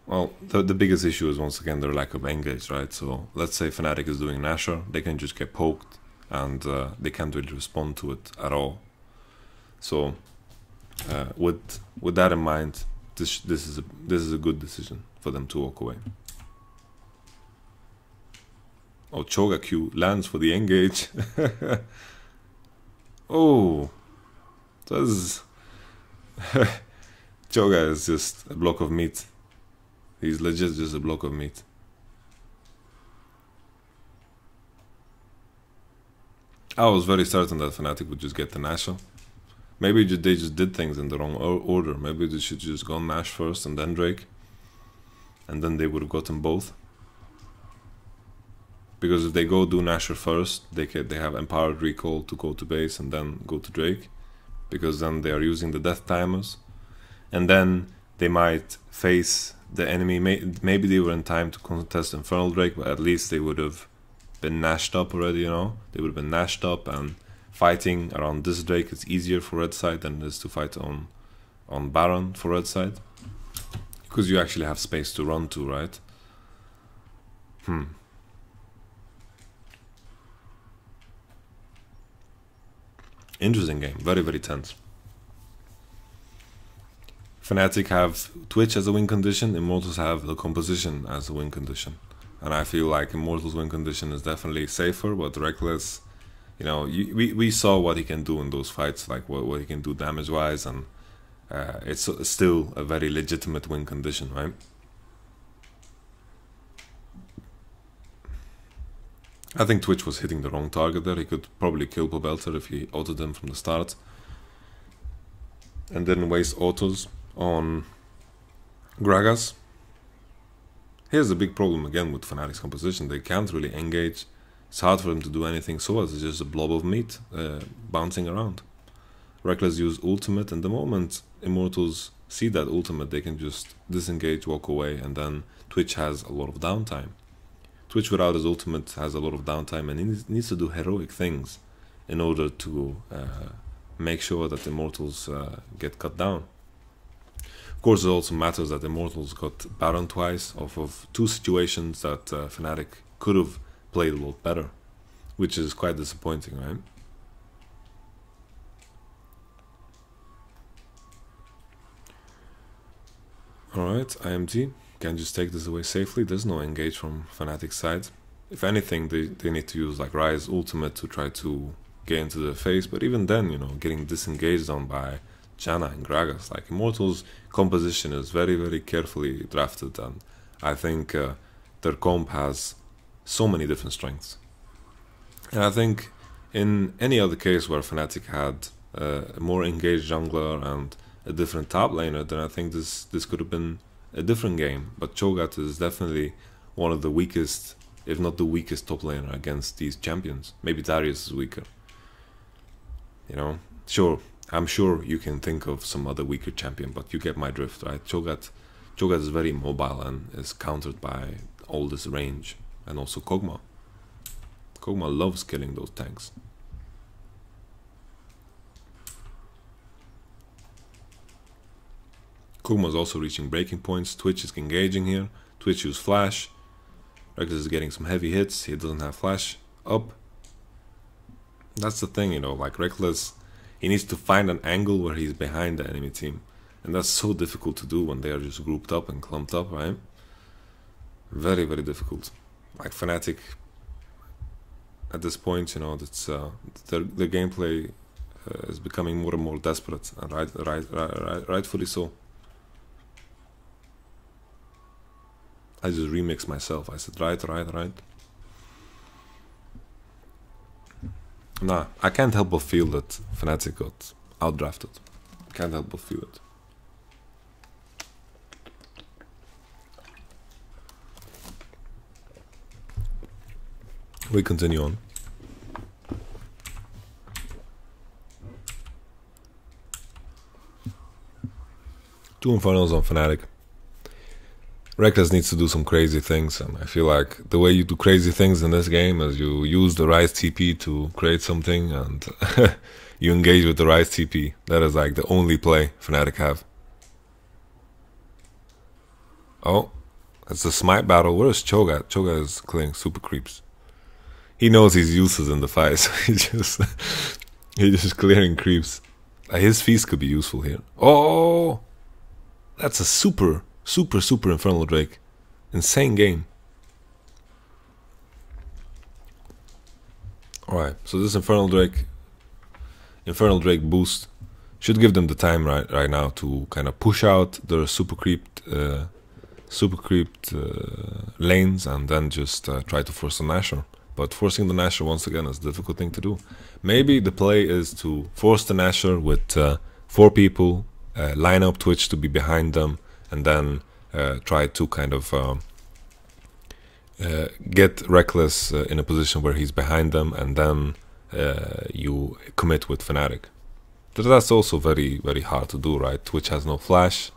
Well, the biggest issue is once again their lack of engage, right? So let's say Fnatic is doing Nashor, they can just get poked and they can't really respond to it at all. So with that in mind, this is a good decision for them to walk away. Oh, Cho'Gath Q lands for the engage. Oh, that is... Cho'Gath is just a block of meat. He's legit just a block of meat. I was very certain that Fnatic would just get the Nashor. Maybe they just did things in the wrong order. Maybe they should just go Nash first and then Drake. And then they would have gotten both. Because if they go do Nashor first, they have empowered recall to go to base and then go to Drake. Because then they are using the death timers. And then they might face the enemy. Maybe they were in time to contest Infernal Drake, but at least they would have been nashed up already, you know? They would have been nashed up, and fighting around this Drake is easier for red side than it is to fight on Baron for red side. Because you actually have space to run to, right? Interesting game, very, very tense. Fnatic have Twitch as a win condition, Immortals have the composition as a win condition. And I feel like Immortals win condition is definitely safer, but Reckless, you know, we saw what he can do in those fights, like what he can do damage-wise, and it's still a very legitimate win condition, right? I think Twitch was hitting the wrong target there. He could probably kill Pobelter if he autoed him from the start. And didn't waste autos on Gragas. Here's the big problem again with Fnatic's composition. They can't really engage. It's hard for them to do anything. So it's just a blob of meat bouncing around. Reckless use ultimate, and the moment Immortals see that ultimate, they can just disengage, walk away, and then Twitch has a lot of downtime. Twitch without his ultimate has a lot of downtime, and he needs to do heroic things in order to make sure that Immortals get cut down. Of course, it also matters that Immortals got Baron twice off of two situations that Fnatic could have played a lot better, which is quite disappointing, right? Alright, IMT. Can just take this away safely. There's no engage from Fnatic's side. If anything, they need to use like Ryze ultimate to try to get into the face, but even then, you know, getting disengaged on by Janna and Gragas. Like Immortals' composition is very, very carefully drafted, and I think their comp has so many different strengths. And I think in any other case where Fnatic had a more engaged jungler and a different top laner, then I think this could have been a different game. But Cho'Gath is definitely one of the weakest, if not the weakest top laner against these champions. Maybe Darius is weaker. You know, sure, I'm sure you can think of some other weaker champion, but you get my drift, right? Cho'Gath is very mobile and is countered by all this range, and also Kog'Maw. Kog'Maw loves killing those tanks. Kog'Maw is also reaching breaking points. Twitch is engaging here. Twitch used flash. Reckless is getting some heavy hits. He doesn't have flash up. That's the thing, you know, like Reckless, he needs to find an angle where he's behind the enemy team. And that's so difficult to do when they are just grouped up and clumped up, right? Very, very difficult. Like Fnatic, at this point, you know, that's the gameplay is becoming more and more desperate, and rightfully so. I just remixed myself. I said right. Nah, I can't help but feel that Fnatic got outdrafted. Can't help but feel it. We continue on. Two Infernals on Fnatic. Reckless needs to do some crazy things, and I feel like the way you do crazy things in this game is you use the Ryze TP to create something, and you engage with the Ryze TP. That is like the only play Fnatic have. Oh, it's a smite battle. Where's Cho'Gath? Cho'Gath is clearing super creeps. He knows he's useless in the fight, so he's just clearing creeps. His feast could be useful here. Oh, that's a super Infernal Drake. Insane game. Alright, so this Infernal Drake boost should give them the time right now to kind of push out their super creeped lanes, and then just try to force the Nashor. But forcing the Nashor once again is a difficult thing to do. Maybe the play is to force the Nashor with 4 people, line up Twitch to be behind them, and then try to kind of get Reckless in a position where he's behind them, and then you commit with Fnatic. But that's also very, very hard to do, right? Twitch has no flash.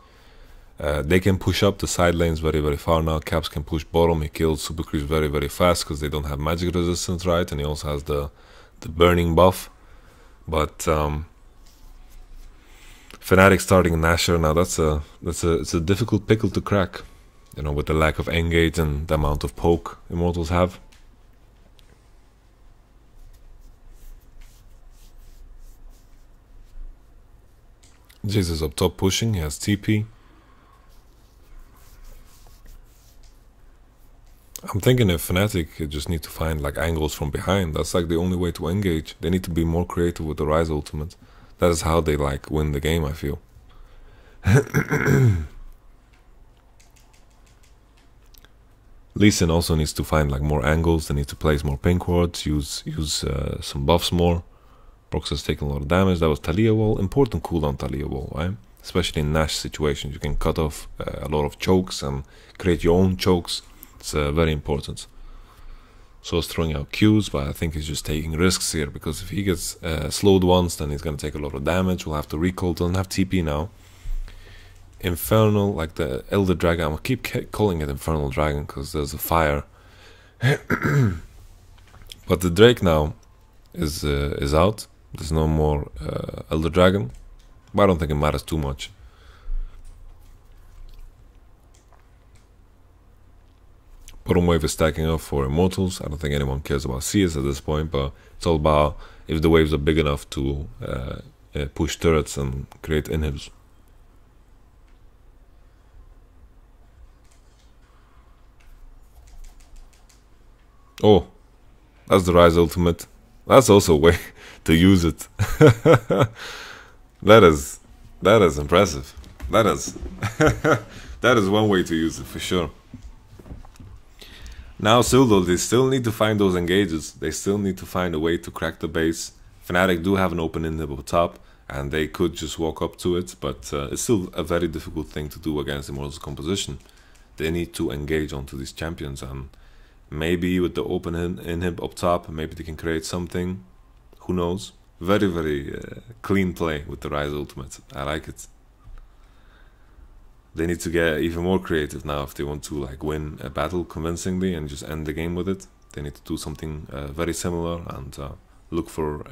They can push up the side lanes very, very far now. Caps can push bottom. He kills super creeps very, very fast because they don't have magic resistance, right? And he also has the burning buff. But Fnatic starting Nashor now, it's a difficult pickle to crack, you know, with the lack of engage and the amount of poke Immortals have. Jesus up top pushing, he has TP. I'm thinking if Fnatic just need to find like angles from behind, that's like the only way to engage. They need to be more creative with the Ryze ultimate. That is how they like win the game, I feel. Lee Sin also needs to find like more angles. They need to place more pink wards, use some buffs more. Prox has taken a lot of damage. That was Talia wall. Important cooldown Talia wall, right? Especially in Nash situations, you can cut off a lot of chokes and create your own chokes. It's very important. So he's throwing out Qs, but I think he's just taking risks here, because if he gets slowed once, then he's going to take a lot of damage. We'll have to recall. Doesn't have TP now. Infernal, like the Elder Dragon. I'm going to keep calling it Infernal Dragon because there's a fire. But the Drake now is out. There's no more Elder Dragon. But I don't think it matters too much. Bottom wave is stacking up for Immortals. I don't think anyone cares about CS at this point, but it's all about if the waves are big enough to push turrets and create inhibs. Oh, that's the Rise Ultimate. That's also a way to use it. That is impressive. That is that is one way to use it for sure. Now, still though, they still need to find those engages. They still need to find a way to crack the base. Fnatic do have an open inhib up top, and they could just walk up to it, but it's still a very difficult thing to do against Immortals composition. They need to engage onto these champions, and maybe with the open inhib up top, maybe they can create something. Who knows? Very, very clean play with the Rise Ultimate. I like it. They need to get even more creative now if they want to like win a battle convincingly and just end the game with it. They need to do something very similar and look for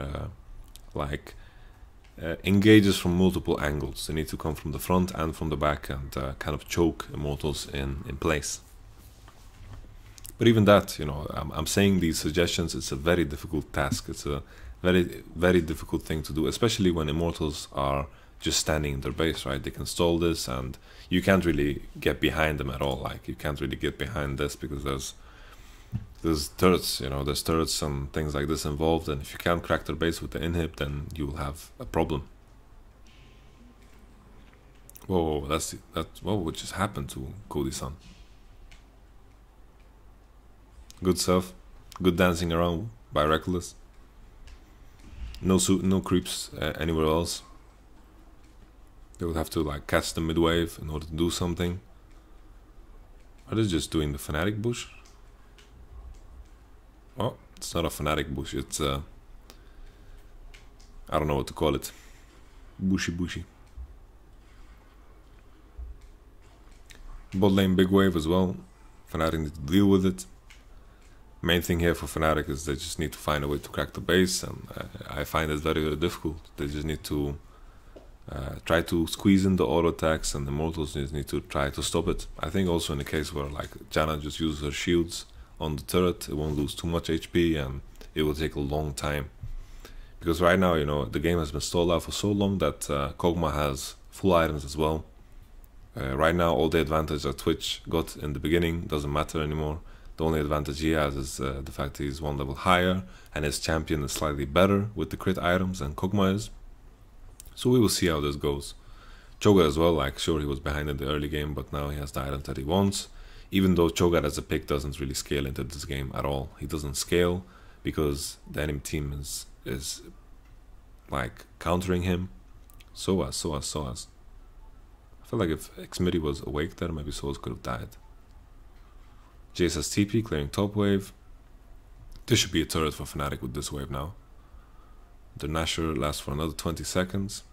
engages from multiple angles. They need to come from the front and from the back and kind of choke Immortals in place. But even that, you know, I'm saying these suggestions, it's a very difficult task. It's a very, very difficult thing to do, especially when Immortals are just standing in their base, right? They can stall this and you can't really get behind them at all. Like, you can't really get behind this because there's turrets, you know, there's turrets and things like this involved, and if you can't crack their base with the inhib, then you will have a problem. Whoa, that's what just happened to Cody-san? Good stuff, good dancing around by Reckless. No creeps anywhere else. They would have to like catch the mid wave in order to do something. Are they just doing the Fnatic bush? Oh, it's not a Fnatic bush, it's I don't know what to call it. Bushy. Bot lane big wave as well. Fnatic need to deal with it. Main thing here for Fnatic is they just need to find a way to crack the base, and I find it very, very difficult. They just need to try to squeeze in the auto attacks, and the Immortals just need to try to stop it. I think also in the case where like Janna just uses her shields on the turret, it won't lose too much HP and it will take a long time. Because right now, you know, the game has been stalled out for so long that Kog'Maw has full items as well. Right now, all the advantage that Twitch got in the beginning doesn't matter anymore. The only advantage he has is the fact that he's one level higher and his champion is slightly better with the crit items than Kog'Maw is. So we will see how this goes. Cho'Gath as well, like sure he was behind in the early game, but now he has the items that he wants. Even though Cho'Gath as a pick doesn't really scale into this game at all. He doesn't scale because the enemy team is like countering him. Soaz. I feel like if Xmidi was awake there, maybe Soaz could have died. Jace has TP, clearing top wave. This should be a turret for Fnatic with this wave now. The Nashor lasts for another 20 seconds.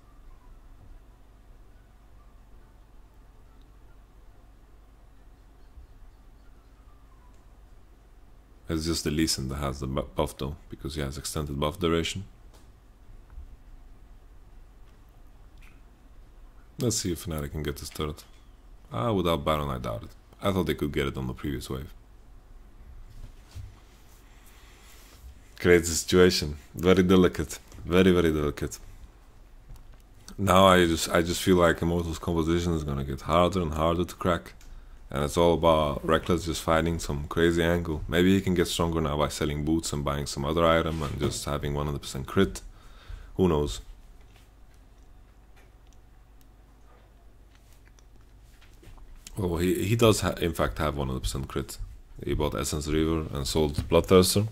It's just the Lee Sin that has the buff though, because he has extended buff duration. Let's see if Fnatic can get this turret. Without Baron I doubt it. I thought they could get it on the previous wave. Crazy situation. Very delicate. Very, very delicate. Now I just feel like Immortals composition is gonna get harder and harder to crack. And it's all about Reckless just finding some crazy angle. Maybe he can get stronger now by selling boots and buying some other item and just having 100% crit. Who knows? Oh, he does in fact have 100% crit. He bought Essence River and sold Bloodthirster.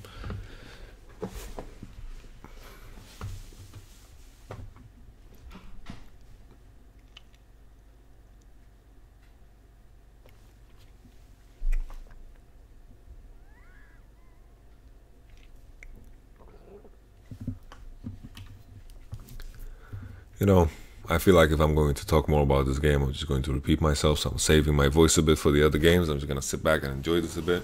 You know, I feel like if I'm going to talk more about this game, I'm just going to repeat myself, so I'm saving my voice a bit for the other games. I'm just going to sit back and enjoy this a bit.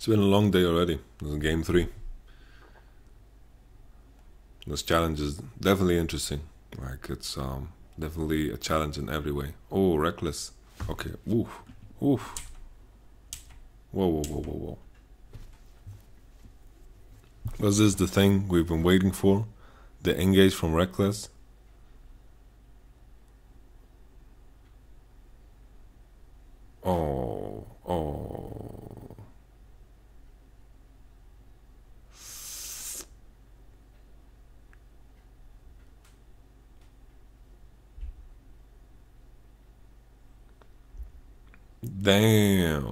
It's been a long day already. This is game 3. This challenge is definitely interesting. Like, it's definitely a challenge in every way. Oh, reckless. Okay. Oof. Oof. Whoa, whoa, whoa, whoa, whoa. Was this the thing we've been waiting for? The engage from reckless? Oh, oh. Damn.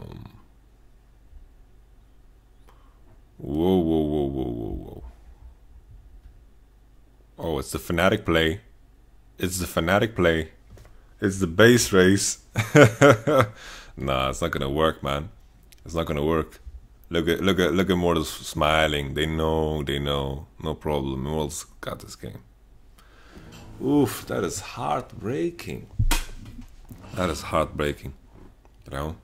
Whoa, whoa, whoa, whoa, whoa, whoa. Oh, it's the Fnatic play. It's the Fnatic play. It's the base race. Nah, it's not gonna work, man. It's not gonna work. Look at Immortals smiling. They know. No problem. Immortals got this game. Oof, that is heartbreaking. That is heartbreaking. You know?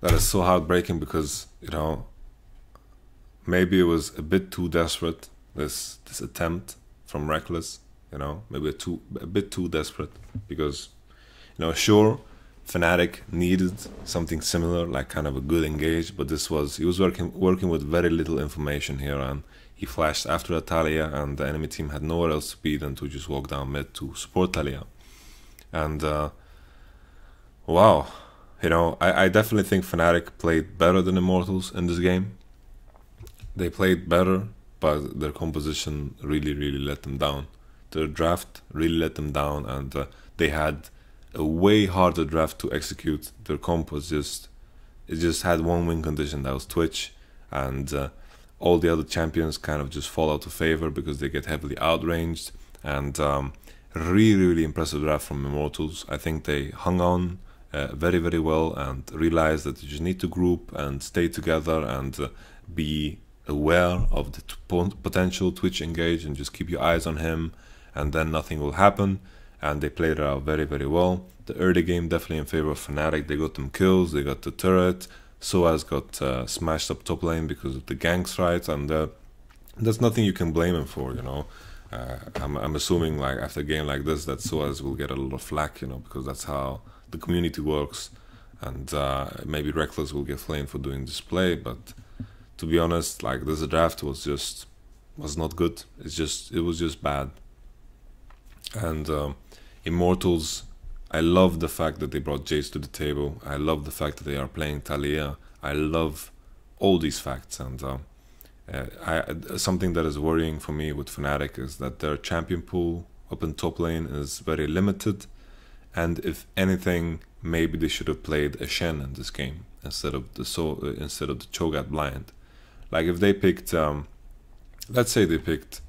That is so heartbreaking because, you know, maybe it was a bit too desperate, this attempt from Reckless, you know, maybe a bit too desperate because, you know, sure, Fnatic needed something similar, like kind of a good engage, but he was working with very little information here, and he flashed after a Talia, and the enemy team had nowhere else to be than to just walk down mid to support Talia. And wow, you know, I definitely think Fnatic played better than Immortals in this game. They played better, but their composition really let them down. Their draft really let them down, and they had a way harder draft to execute. Their comp was it just had one win condition, that was Twitch, and all the other champions kind of just fall out of favor because they get heavily outranged. And really impressive draft from Immortals. I think they hung on very well and realized that you just need to group and stay together and be aware of the potential Twitch engage and just keep your eyes on him, and then nothing will happen. And they played it out very well. The early game definitely in favor of Fnatic. They got them kills, they got the turret. Soaz got smashed up top lane because of the ganks, right? And that's nothing you can blame him for, you know. I'm assuming, like, after a game like this that Soaz will get a lot of flack, you know, because that's how the community works. And maybe Reckless will get flamed for doing this play, but to be honest, like, this draft was not good. It was just bad. And Immortals, I love the fact that they brought Jace to the table. I love the fact that they are playing Talia. I love all these facts. And something that is worrying for me with Fnatic is that their champion pool up in top lane is very limited. And if anything, maybe they should have played a Shen in this game instead of the Cho'Gath blind. Like, if they picked, let's say they picked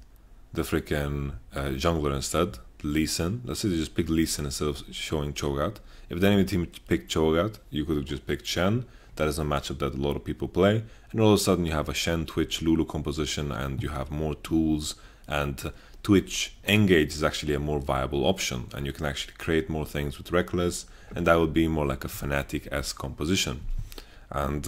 the freaking jungler instead, Lee Sin. Let's say they just picked Lee Sin instead of showing Cho'Gath. If the enemy team picked Cho'Gath, you could have just picked Shen. That is a matchup that a lot of people play. And all of a sudden you have a Shen, Twitch, Lulu composition, and you have more tools. And Twitch engage is actually a more viable option. And you can actually create more things with Reckless. And that would be more like a Fnatic-esque composition. And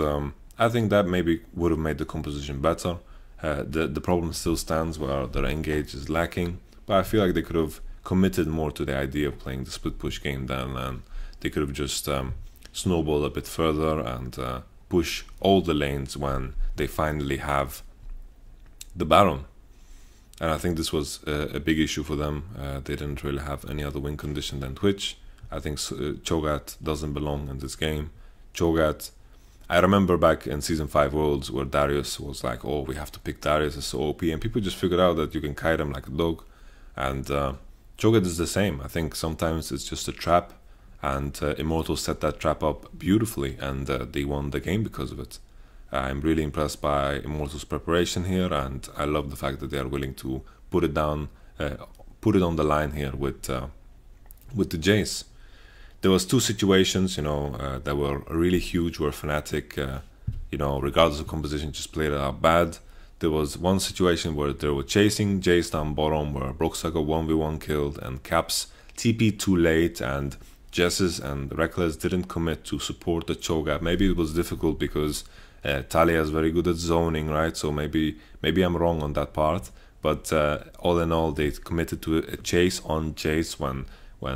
I think that maybe would have made the composition better. The problem still stands where their engage is lacking. But I feel like they could have committed more to the idea of playing the split push game then, and they could have just snowballed a bit further and push all the lanes when they finally have the Baron. And I think this was a big issue for them. They didn't really have any other win condition than Twitch. I think Cho'Gath doesn't belong in this game. Cho'Gath, I remember back in Season 5 Worlds where Darius was like, oh, we have to pick Darius, it's so OP, and people just figured out that you can kite him like a dog. And Cho'Gath is the same. I think sometimes it's just a trap, and Immortals set that trap up beautifully, and they won the game because of it. I'm really impressed by Immortals' preparation here, and I love the fact that they are willing to put it down, put it on the line here with the Jace. There was 2 situations, you know, that were really huge, where Fnatic, you know, regardless of composition, just played it out bad. There was one situation where they were chasing Jace down bottom, where Broxah got 1v1 killed, and Caps TP too late, and Jesses and Reckless didn't commit to support the Cho'Gath. Maybe it was difficult because Talia is very good at zoning, right? So maybe I'm wrong on that part. But all in all, they committed to a chase on Jace when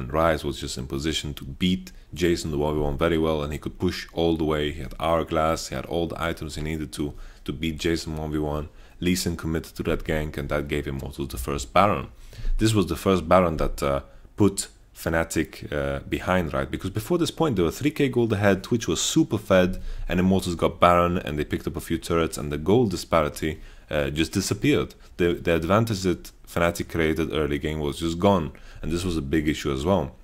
Rise was just in position to beat Jace in the 1v1 very well, and he could push all the way. He had Hourglass, he had all the items he needed to beat Jace in 1v1. Lee Sin committed to that gank, and that gave Immortals the first Baron. This was the first Baron that put Fnatic behind, right? Because before this point, they were 3k gold ahead, Twitch was super fed, and Immortals got Baron, and they picked up a few turrets, and the gold disparity just disappeared. The advantage that Fnatic created early game was just gone, and this was a big issue as well.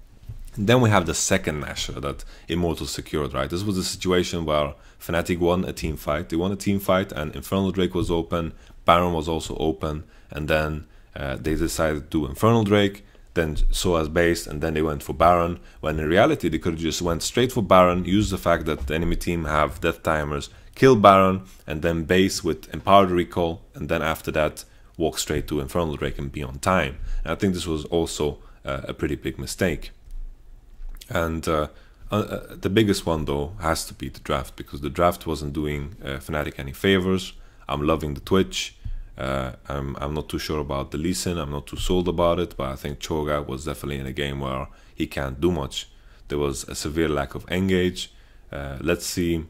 And then we have the second Nashor that Immortals secured, right? This was a situation where Fnatic won a team fight. They won a team fight, and Infernal Drake was open, Baron was also open, and then they decided to do Infernal Drake, then Soa's base, and then they went for Baron, when in reality they could have just went straight for Baron, used the fact that the enemy team have death timers, kill Baron, and then base with Empowered Recall, and then after that walk straight to Infernal Drake and be on time. And I think this was also a pretty big mistake. And the biggest one though has to be the draft, because the draft wasn't doing Fnatic any favors. I'm loving the Twitch. I'm not too sure about the Lee Sin, I'm not too sold about it, but I think Cho'Gath was definitely in a game where he can't do much. There was a severe lack of engage. Let's see,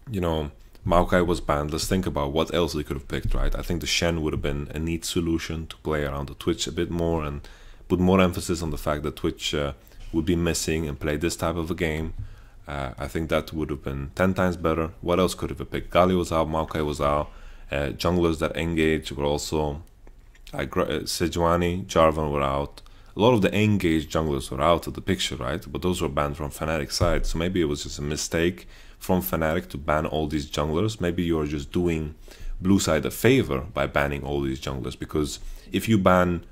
you know, Maokai was banned. Let's think about what else they could have picked, right? I think the Shen would have been a neat solution to play around the Twitch a bit more and put more emphasis on the fact that Twitch would be missing and play this type of a game. I think that would have been 10 times better. What else could have picked? Gali was out, Maokai was out. Junglers that engage were also like Sejuani, Jarvan were out. A lot of the engaged junglers were out of the picture, right? But those were banned from Fnatic's side. So maybe it was just a mistake from Fnatic to ban all these junglers. Maybe you're just doing blue side a favor by banning all these junglers, because if you ban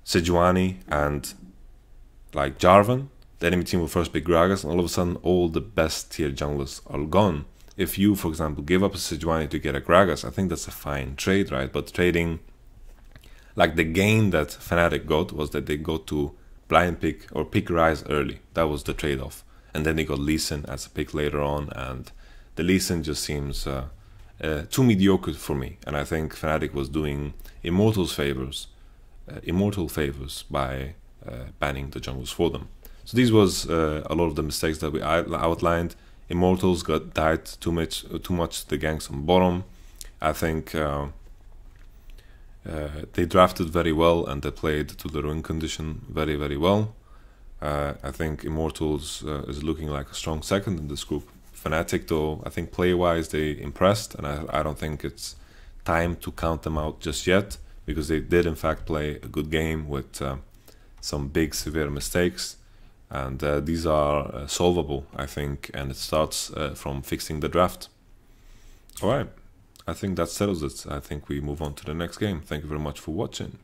Sejuani and like Jarvan, the enemy team will first pick Gragas, and all of a sudden all the best tier junglers are gone. If you, for example, give up a Sejuani to get a Gragas, I think that's a fine trade, right? But trading, like the gain that Fnatic got was that they got to blind pick or pick Ryze early. That was the trade-off. And then they got Lee Sin as a pick later on, and the Lee Sin just seems too mediocre for me. And I think Fnatic was doing immortal favors by banning the jungles for them. So these was a lot of the mistakes that we outlined. Immortals got died too much the ganks on bottom. I think they drafted very well and they played to the ruin condition very, very well. I think Immortals is looking like a strong second in this group. Fnatic though, I think play-wise they impressed, and I don't think it's time to count them out just yet, because they did in fact play a good game with some big severe mistakes. And these are solvable, I think, and it starts from fixing the draft. Alright, I think that settles it. I think we move on to the next game. Thank you very much for watching.